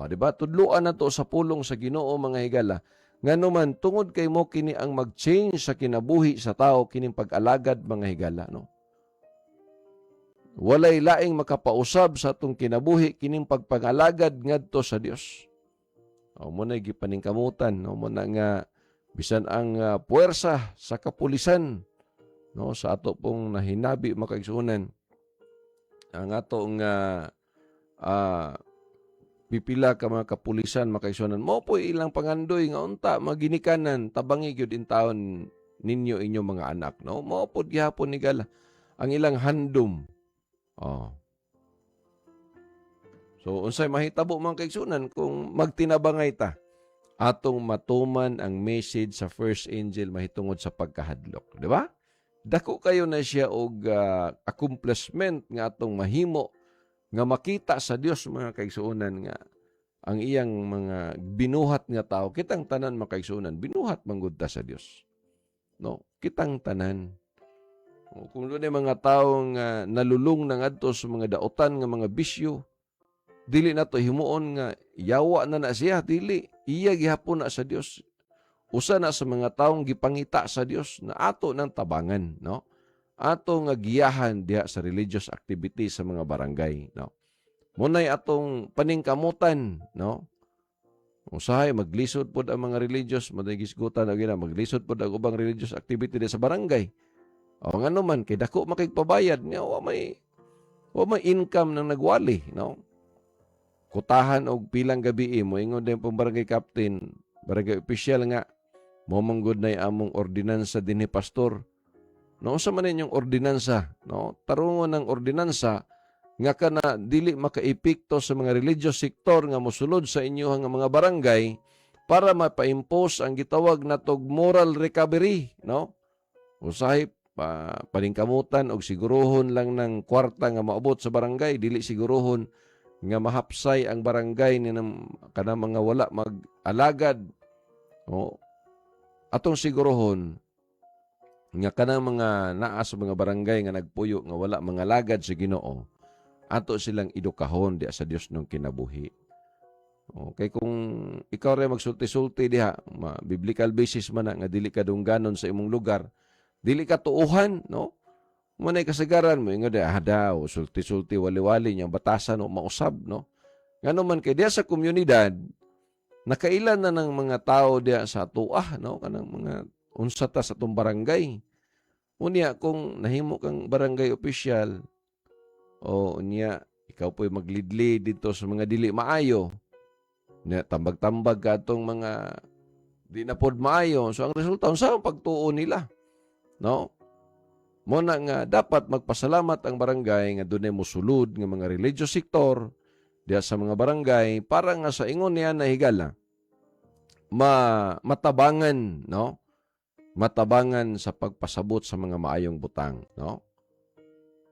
S3: Di ba tudloan nato sa pulong sa Ginoo mga higala ngano man tungod kay mo kini ang mag-change sa kinabuhi sa tao kining pag-alagad mga higala, no? Walay laing makapausab sa atong kinabuhi kining pagpangalagad ngadto sa Dios. Mo na gipaningkamutan, mo na nga bisan ang puwersa sa kapulisan, no, sa ato pong nahinabi makaigsuonan ang atong pipila ka mga kapulisan makaigsuonan mo po ilang pangandoy nga unta maginikanan tabangi gyud in taon ninyo inyong mga anak, no? Mo po gihapon ni gala ang ilang handom. So unsay mahitabo man kaigsunan kung magtinabangay ta atong matuman ang message sa first angel mahitungod sa pagkahadlok, di ba? Dako kayo na siya og accomplishment nga atong mahimo nga makita sa Dios mga kaigsuonan nga ang iyang mga binuhat nga tao kitang tanan mga kaigsuonan binuhat manggud ta sa Dios, no? Kitang tanan. Kung doon mga taong nalulung na ngadto sa mga daotan nga mga bisyo, dili na to himuon nga yawa na siya, dili. Iya gihapon na sa Dios. Usa na sa mga taong gipangita sa Dios na ato ng tabangan, no? Ato nga giyahan diha sa religious activity sa mga barangay, no? Munay atong paningkamutan, no? Usahay maglisod pod ang mga religious, madagisgutan og ina maglisod pod ang ubang religious activity diha sa barangay. Ngano man kay dako makigpabayad niya wa may income nang nagwali, no? kutahan og pilang gabi mo ingon din pong barangay captain, barangay official nga mo manggod na among ordinansa dinhi pastor. No, unsa man inyong ordinansa, no? Tarungon ng ordinansa nga kana dili makaepekto sa mga religious sector nga mosulod sa inyo nga mga barangay para mapa-impose ang gitawag natog moral recovery, no? Usahay paningkamutan og sigurohon lang ng kwarta nga maabot sa barangay, dili sigurohon nga mahapsay ang barangay ni kana mga wala mag-alagad. No? Atong sigurohon nga kanang mga naa sa mga barangay nga nagpuyo nga wala mga lagad sa Ginoo, ato silang edukahon diha sa Dios nung kinabuhi. Okay, kung ikaw rin magsulti-sulti diha, biblical basis man na nga dili ka dungganon sa imong lugar, dili ka tuuhan, no? Manay kasagaran mo, ingon diha, daw, sulti-sulti, wali-wali niyang batasan o mausab, no? Ngano man kay diha sa komunidad, nakailan na ng mga tao diha sa tuah, no? Kanang mga unsata sa itong barangay. Unya, kung nahimo kang barangay official, o unya, ikaw po'y maglidli dito sa mga dili maayo, unya, tambag-tambag ka itong mga di na pod maayo. So, ang resulta, unsa ang pagtuo nila? No? Muna nga, dapat magpasalamat ang barangay nga doon ay musulod ng mga religious sector diya sa mga barangay para nga sa ingon niya na higala matabangan, no? Matabangan sa pagpasabot sa mga maayong butang, no?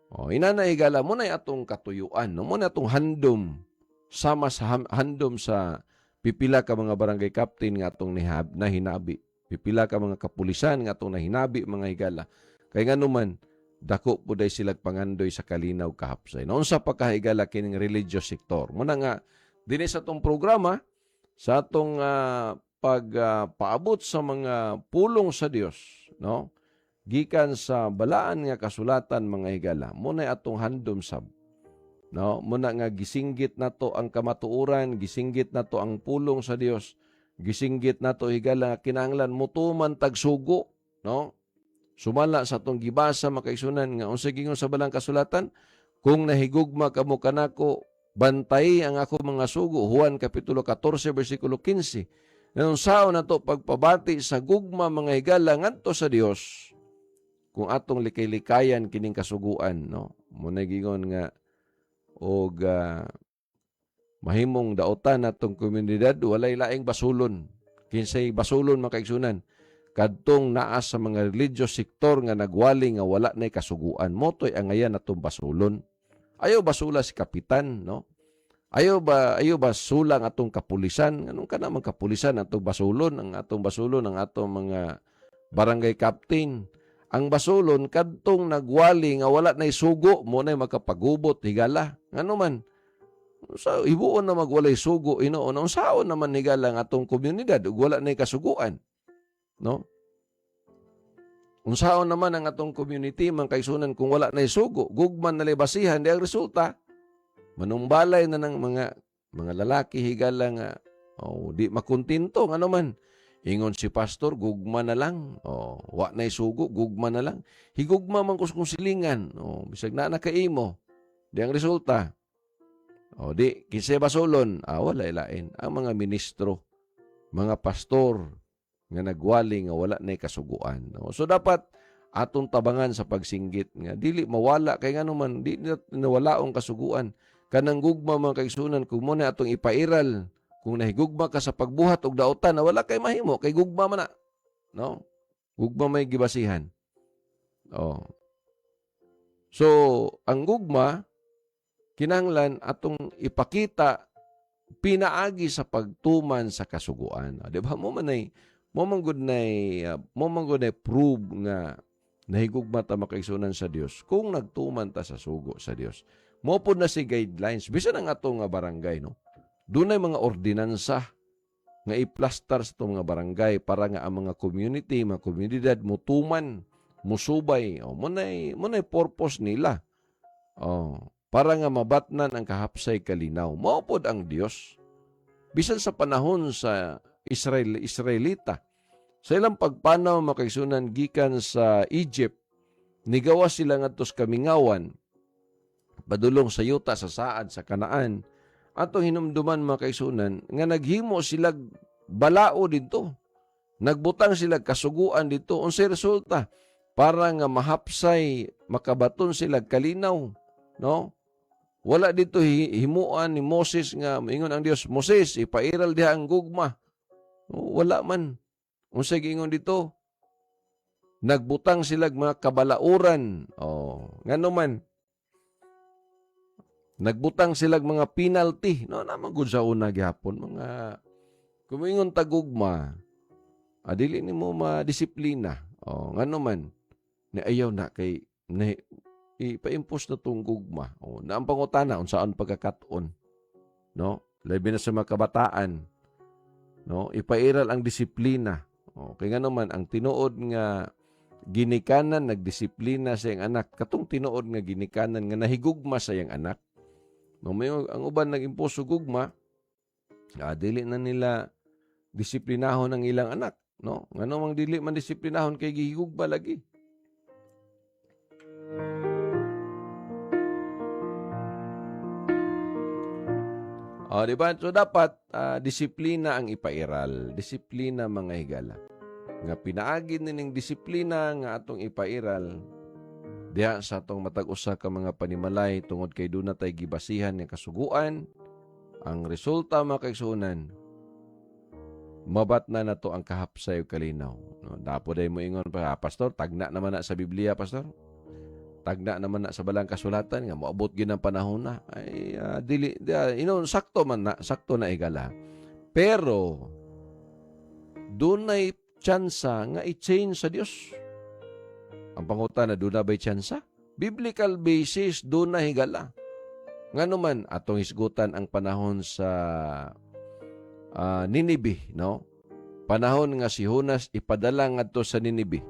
S3: O, inanahigala mo na atong katuyuan, no? Mo na atong handom, sama sa handom sa pipila ka mga barangay captain nga atong nahinabi. Pipila ka mga kapulisan nga atong nahinabi mga higala. Kaya nga naman, dako po day silag pangandoy sa kalinaw kahapsay. Noon sa pagkahigala kining religious sector. Muna nga, din sa atong programa, sa atong pagpaabot sa mga pulong sa Dios, no? Gikan sa balaan nga kasulatan mga higala, muna atong handom sab, no? Muna nga gisinggit nato ang kamatuoran, gisinggit nato ang pulong sa Dios, gisinggit nato higala kinahanglan mutuman tagsugo, no? Sumala sa atong gibasa makaigsunan nga unsa gingon sa balang kasulatan, kung nahigugma kamo kanako, bantay ang ako mga sugo. Juan kapitulo 14 bersikulo 15. Nanong sao na to pagpabati sa gugma mga higala ngadto sa Dios kung atong likay-likayan kining kasuguan, no? Muna gingon nga og mahimong daotan atong komunidad walay laing basulon. Kinsay basulon makaigsunan kadtong naa sa mga religious sector nga nagwali nga wala nay kasuguan. Motoy ang ayan atong basulon. Ayaw basula si kapitan, no? Ayaw ba sulang atong kapulisan? Anong ka naman kapulisan atong basulon? Ang atong basulon, ang atong mga barangay captain. Ang basulon, kadtong nagwali nga wala na isugo, mo na makapagubot, higala. Ano man? So, ibuon na magwalay sugo, inoon. Ang saon naman higala ang atong komunidad, wala na kasuguan. No? Unsaon naman ang atong community, man kaisunan kung wala na isugo, gugman na libasihan, di ang resulta, manumbalay na ng mga lalaki higala nga di makuntinto ano man. Ingon si pastor, gugma na lang. Wa na isugo, gugma na lang. Higugma man kung silingan. Bisag na nakaimo. Di ang resulta. Di, kinsa basulon, wala ilain. Ang mga ministro, mga pastor, nga nagwali nga wala na kasuguan. So dapat atong tabangan sa pagsinggit nga dili mawala kay ngano man di nawalaong kasuguan. Kanang gugma mga kaigsunan kung mo na atong ipairal kung nahigugma ka sa pagbuhat og daotan na wala kay mahimo kay gugma man na, no? Gugma may gibasihan. So ang gugma kinahanglan atong ipakita pinaagi sa pagtuman sa kasuguan. Di ba mo man gud nay prove nga nahigugma ta makaigsunan sa Dios kung nagtuman ta sa sugo sa Dios. Mopod na si guidelines bisan ang atong barangay, no. Dunay mga ordinansa nga iplastar sa itong mga barangay para nga ang mga community, mga komunidad mutuman, musubay. Munay purpose nila. Para nga mabatnan ang kahapsay kalinaw. Mopod ang Dios. Bisan sa panahon sa Israelita. Sa ilang pagpanaw makaigsunan gikan sa Egypt, nigawa sila ngadto sa kamingawan padulong sa yuta sa saad sa Kanaan. atong hinumduman mga kaigsunan nga naghimo sila balao dito. Nagbutang sila kasuguan dito. Unsay resulta? Para nga mahapsay, makabaton sila kalinaw, no? Wala dito himuan ni Moses nga moingon ang Dios, Moses, ipairal diha ang gugma. Wala man. Unsay giingon dito? Nagbutang sila mga kabalauran. Ngano man? Nagbutang sila mga penalty. No, naman gud sa una gihapon mga kumingon tagugma. Adili nimo madisiplina. Ngano man? Ni ayaw na kay ipa-impose na tong gugma. Na ang pangutana unsaan pagkakaton. No? Labi na sa mga kabataan. No? Ipairal ang disiplina. Kaya nga naman, ang tinuod nga ginikanan, nagdisiplina sa iyang anak. Katong tinuod nga ginikanan nga nahigugma sa iyang anak. No? May, ang uban nag-impose gugma, dili na nila disiplinahon ang ilang anak. No? Nga namang dili man disiplinahon kay gihigugma lagi. Diba? So, dapat disiplina ang ipairal. Disiplina mga higala. Nga pinaagin nining disiplina nga atong ipairal diha sa atong matag-usa ka mga panimalay tungod kay duna tay gibasihan nga kasuguan. Ang resulta mga kaigsunan, mabat na nato ang kahapsay ug kalinaw. No? Dapo day mo ingon pa, Pastor, tagna naman na sa Biblia, Pastor. Tagna naman na sa balang kasulatan nga moabot gyud ang panahon na ay sakto na higala. Pero dunay tsansa nga i-change sa Dios. Ang pangutana, dunay bay tsansa? Biblical basis dunay higala. Ngano man atong hisgutan ang panahon sa Ninibe, no? Panahon nga si Jonas ipadala ngadto sa Ninibe.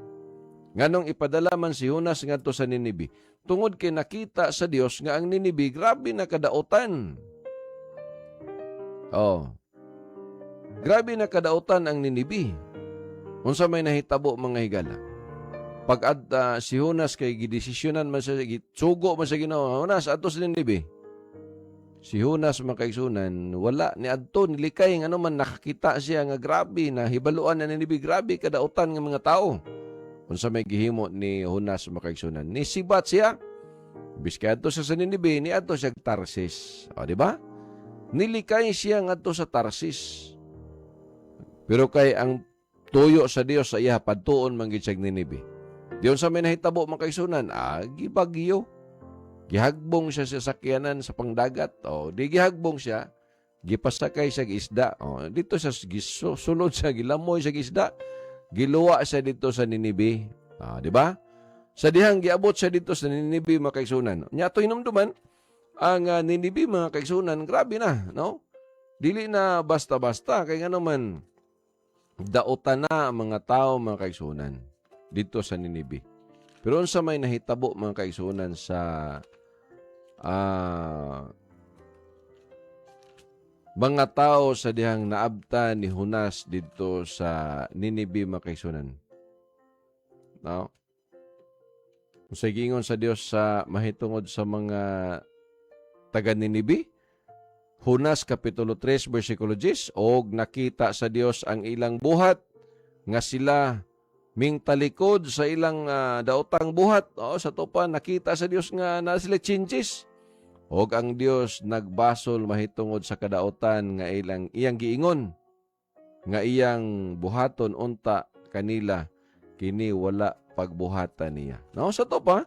S3: Nganong ipadala man si Jonas ngadto sa Ninibe? Tungod kay nakita sa Dios nga ang Ninibe grabe na kadautan. Grabe na kadautan ang Ninibe. Unsa may nahitabo mga higala? Pag si Jonas kay gidesisyonan man sa sugo man sa Ginoo, Jonas adto sa Ninibe. Si Jonas makaigsunan, wala ni adto nilikay nga man nakakita siya nga grabe na hibaluan na Ninibe, grabe kadautan nga mga tao. Unsa may gihimo ni Jonas makaigsunan, ni sibat siya. Biski adto sa Ninibe, ni adto siya Tarsis. Di ba? Nilikay siya ngadto sa Tarsis. Pero kay ang tuyo sa Dios sa iya padtuon man gid siya Ninibe. Diyon sa may nahitabo makaigsunan, gibagyo. Gihagbong siya sa sakyanan sa pangdagat. Di gihagbong siya, gipasakay siya isda. Dito sa sulod siya, gilamoy siya isda. Giluwa siya dito sa Ninibe. Di ba? Sa dihang giabot siya dito sa Ninibe mga kaigsunan. Nya to hinumduman ang Ninibe mga kaigsunan, grabe na, no? Dili na basta-basta kay nga naman dautan na mga tao mga kaigsunan dito sa Ninibe. Pero unsa may nahitabo mga kaigsunan sa mga tao sa dihang naabta ni Jonas dito sa Ninibe mga kaigsunan. No? Sa gingon sa Dios sa mahitungod sa mga taga Ninibe, Jonas kapitulo 3 bersikulo 10, og nakita sa Dios ang ilang buhat nga sila ming talikod sa ilang daotang buhat. Sa topa nakita sa Dios nga na sila chinchis. Og ang Dios nagbasol mahitungod sa kadaotan nga iyang giingon nga iyang buhaton unta kanila kini wala pagbuhatan niya. No, sa topa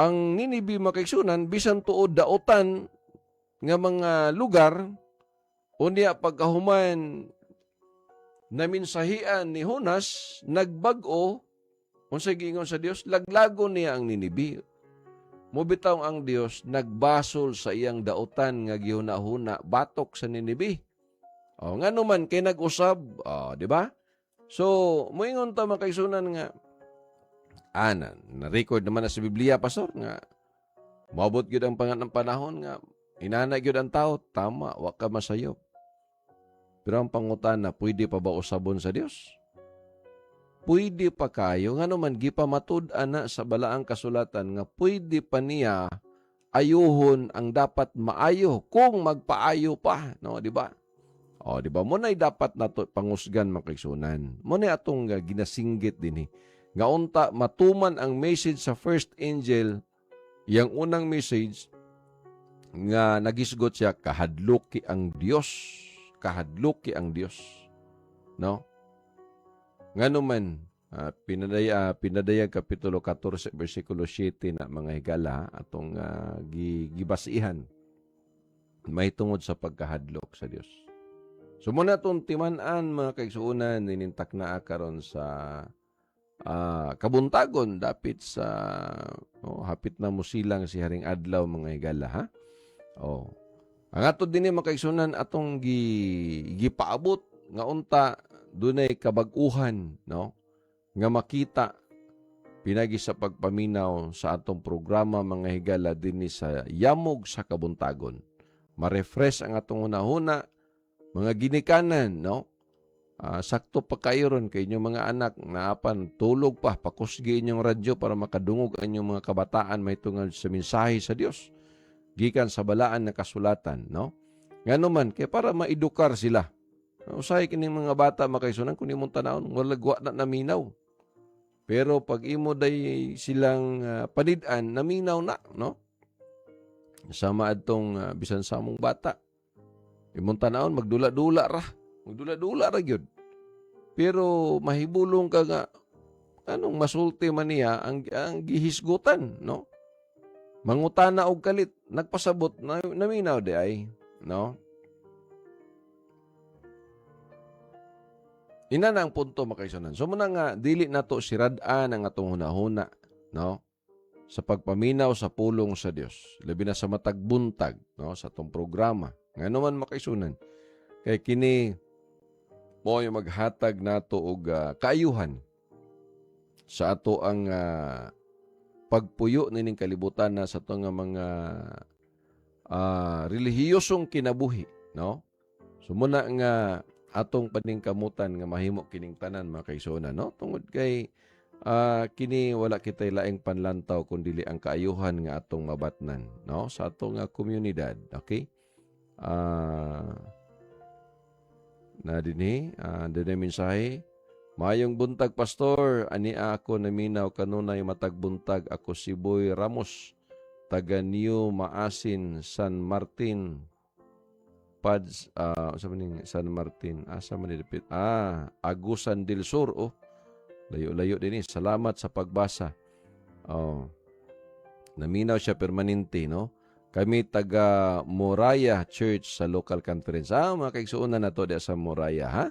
S3: ang Ninibe makaigsunan bisan tuod daotan nga mga lugar unya pagkahuman na minsahian ni Jonas nagbag-o. Unsay giingon sa Dios, laglago niya ang Ninibe. Mobitaw ang Dios nagbasol sa iyang daotan nga gihuna-huna batok sa Ninibe. Ngano man kay nag-usab, di ba? So, moingon ta makaigsunan nga na-record naman na sa Biblia, Pastor, nga maabot gyud ang panahon nga inana gyud ang tao, tama, wa ka masayop. Pero ang pangutana, pwede pa ba usabon sa Dios? pwede pa kayo, nga naman, gipamatud-an na sa balaang kasulatan, nga pwede pa niya ayuhon ang dapat maayo kung magpaayo pa, no, di ba? O, di ba? Muna'y dapat nato pangusgan makisunan. Muna'y atong ginasinggit din nga unta matuman ang message sa first angel, yang unang message nga nagisgot siya, kahadluki ang Dios. Kahadluki ang Dios. No? Ngano man, pinadaya Kapitulo 14, versikulo 7 na mga higala, atong gibasihan, may tungod sa pagkahadlok sa Dios. So muna itong timanan, mga kaigsuunan, ninintak na karon sa kabuntagon, dapit sa, hapit na musilang si Haring Adlaw, mga higala, ha? Ang ato din mga kaigsuunan, atong gipaabot, nga unta, dunay kabag-uhan, no? Nga makita pinagi sa pagpaminaw sa atong programa, mga higala dinhi sa yamog sa kabuntagon. Ma-refresh ang atong hunahuna, mga ginikanan, no? Sakto pa kayo ron kay inyong mga anak na apan tulog pa, pakusgi inyong radyo para makadungog ang inyong mga kabataan may tungod sa mensahe sa Dios gikan sa balaan na kasulatan, no? Ngano man kay para maedukar sila. Usahay kining mga bata makaisunan kun imong tanawon walagwa na naminaw. Pero pag imo day silang panid-an naminaw na, no? Sama adtong bisan sa among bata. Imong tanawon magdula-dula ra. Magdula-dula ra gyud. Pero mahibulong ka nga anong masulti man niya ang gihisgutan, no? Mangutana og kalit, nagpasabot naminaw di ay, no? Ina na ang punto makaisunan. So muna nga, dili na to sirad-an ang atong hunahuna, no? Sa pagpaminaw sa pulong sa Dios. Labi na sa matagbuntag, no? Sa atong programa. Nga naman makaisunan. Kay kini mo yung maghatag nato og kaayuhan sa ato ang pagpuyo nining kalibutan na sa ato nga mga relihiyosong kinabuhi, no? So muna nga atong paningkamutan nga mahimo kining tanan mga kaigsuonan, no? Tungod kay kini wala kitay laing panlantaw kundi ang kaayuhan nga atong mabatnan, no? Sa atong komunidad, okay? Na dinhi, dinhi mensahe. Mayong buntag, Pastor. Ani ako naminaw kanunay matag buntag. Ako si Boy Ramos, taga New Maasin, San Martin. Pads, San Martin. Asa man nilipit? Agusan del Sur. Oh, layo-layo din. Salamat sa pagbasa. Naminaw siya permanente, no? Kami taga Moraya Church sa local conference. Mga kaigsuonan na to di sa Moraya, ha?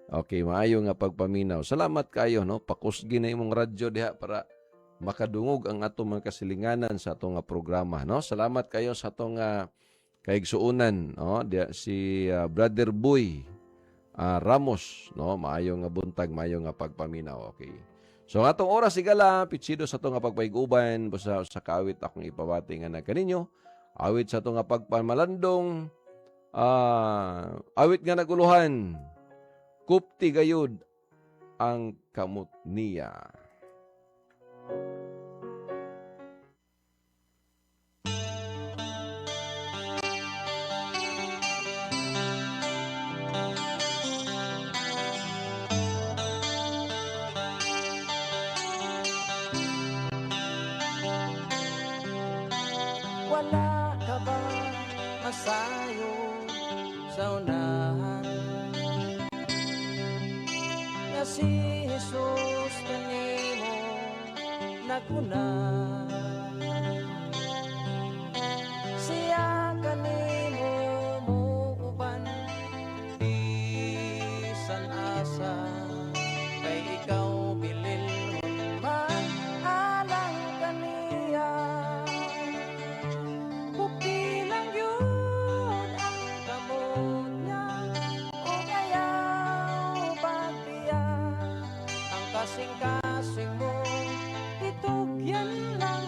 S3: Okay, maayo nga pagpaminaw. Salamat kayo, no? Pakusgi na imong radyo diha para makadungog ang atong mga kasilinganan sa atong programa, no? Salamat kayo sa atong kaigsuonan, no? Diha si Brother Boy Ramos, no? Maayo nga buntag, maayo nga pagpaminaw, okay? So atong oras sigala, pitsido sa atong pagpaiguban, busa sa kaawit akong ipabati nga na kaninyo. Awit sa itong pagpamalandong, awit nga naguluhan, kupti gayud ang kamot niya.
S4: Wala ka ba masayo sa unahan nga si Jesus kanimo naguna siya kanimo muuban bisan asa kay ikaw bilil man alang kaniya. Bukti lang yun ang kamot niya o ayaw pagbiya ang kasing-kasing mo itugyan lang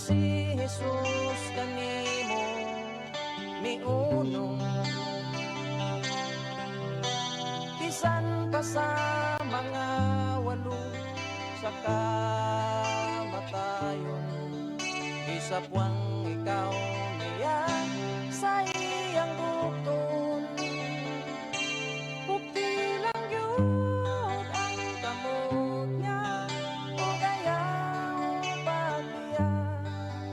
S4: si Jesus kanimo miunong bisan pa sa mga walo sa kamatayon isapwang ikaw niya sa iyang bukton pupilang yun ang kamot niya o gayang pagbiya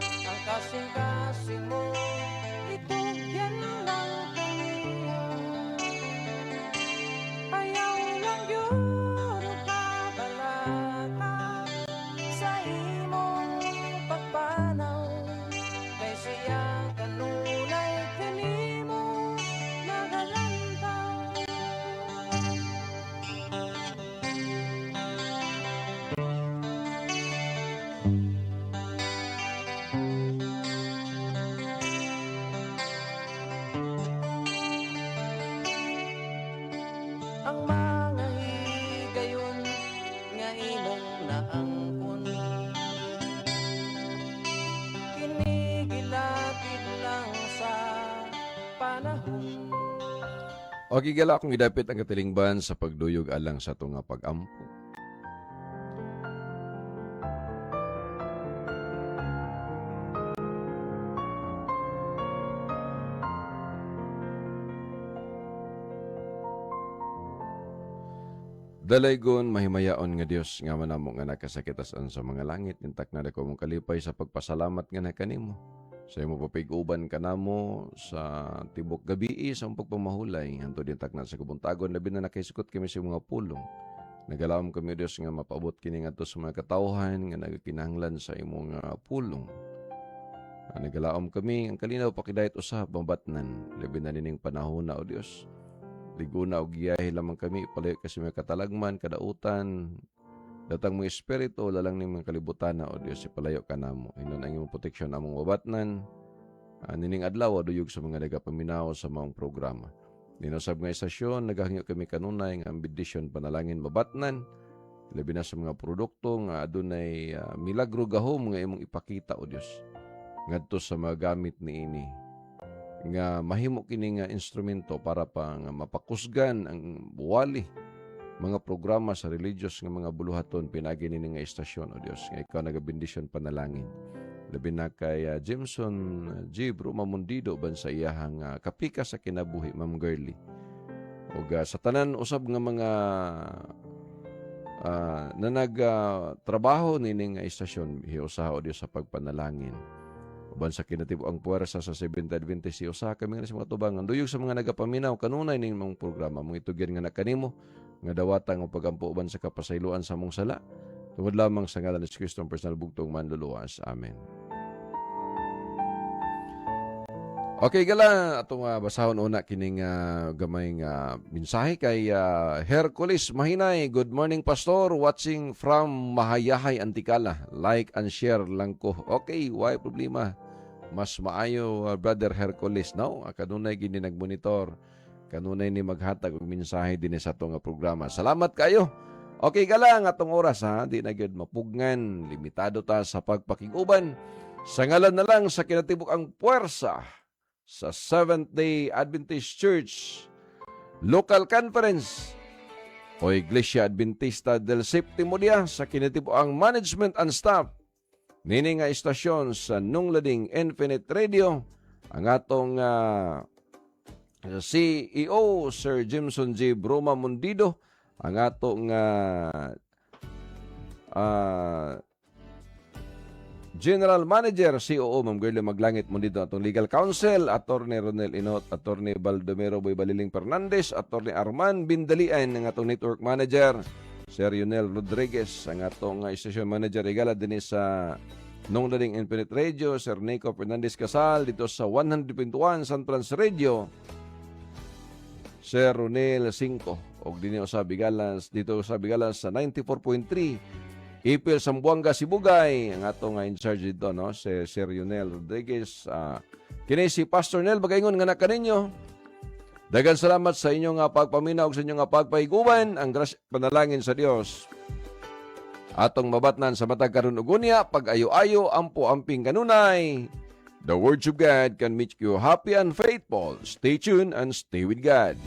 S4: ang kasing-kasing mo itugyan lang kaniya ayaw lang yun kabalaka sa imong pagpanaw kay siya kanunay kanimo nagalantaw. Ang mga higayon nga imong naangkon kinigilapid lang sa panahon.
S3: Okay, gala akong idapit ang katilingban sa pagduyog alang sa tunga pag-ampo. Dalaygon mahimayaon nga Dios nga manamo nga nakasakitasan sa mga langit intak na dako mong kalipay sa pagpasalamat nga nakanimo. Sa imo papiguban kanamo sa tibok gabi sa imong pagpamahulay hantud intak na sa kubuntagon labi na nakaisukot kami sa mga pulong. Nagalawom kami Dios nga mapabot kini ngadto sa mga katawhan nga nagakinahanglan sa imong pulong. Nagalawom kami ang kalinaw pakidayat usab mabatnan labi na nining panahon na o Dios. Liguna o giyahe lamang kami, palayo kasi may katalagman, kadautan, datang mga espiritu, lalang ni mga kalibutan na, o Diyos, ipalayo ka na mo. Inon ang iyong proteksyon among wabatnan, nining adlaw, duyog sa mga nagapaminaw sa mga programa. Ninosab nga istasyon, nagahingyo kami kanunay, ang bendisyon panalangin mabatnan, labi na sa mga produkto, nga adunay milagro gahom, nga imong ipakita, o Diyos, ngadto sa mga gamit ni ini. Nga mahimo kini nga instrumento para pa nga mapakusgan ang buwali mga programa sa religious nga mga buluhaton pinagi nini nga istasyon o Dios nga ikaw nagabendisyon panalangin labi na kay Jimson G. Bruma Mundido ban sa iyahang kapika sa kinabuhi Ma'am Girly o sa tanan usab nga mga na nagtrabaho nini nga istasyon hiusaha o Dios sa pagpanalangin uban sa kinatibo ang puwersa sa 70 Adventist usa kami nga sa mga tubangan duyog sa mga nagapaminaw kanunay ning mga programa mong itugyan nga nakanimo nga dawatan ang pagampo uban sa kapasayloan sa mong sala tungod lamang sa ngalan ni Kristo ang personal bugtong manluluwas. Amen. Okay, gala atong basahon una kining gamay nga mensahe kay Hercules Mahinay. Good morning Pastor, watching from Mahayahay Antikala. Like and share lang ko. Okay, why problema? Mas maayo Brother Hercules no? Kanunay gini nagmonitor. Kanunay ni maghatag og mensahe dinhi sa atong programa. Salamat kayo. Okay, gala nga atong oras ha, di na gyud mapugnan, limitado ta sa pagpakiguban. Sa ngalan na lang sa kinatibuk ang puwersa sa Seventh-day Adventist Church Local Conference o Iglesia Adventista del Séptimo Día sa kinatibuang management and staff nini nga istasyon sa Nunglading Infinite Radio ang atong CEO Sir Jimson G. Bruma Mundido ang atong General Manager, COO, Ma'am Girly Maglangit mo dito atong Legal Counsel, Attorney Ronel Inot, Attorney Baldomero Boy Baliling Fernandez, Attorney Arman Bindalian, ang atong Network Manager, Sir Yunel Rodriguez, ang atong Station Manager, igala din sa Nunglading Infinite Radio, Sir Nico Fernandez Casal, dito sa 100.1 San Francisco Radio, Sir Ronel 5, o dito sa Bigalas sa 94.3, Ipil Sambuanga Sibugay, ang atong in charge dito, no? Si Sir Yunel Rodriguez. Kini si Pastor Nel, bagayngon nga na kaninyo. Dagan salamat sa inyong pagpaminaw, sa inyong pagpahiguban. Ang panalangin sa Dios. Atong mabatnan sa matag karon ug unya pag ayo-ayo ampo amping kanunay. The words of God can make you happy and faithful. Stay tuned and stay with God.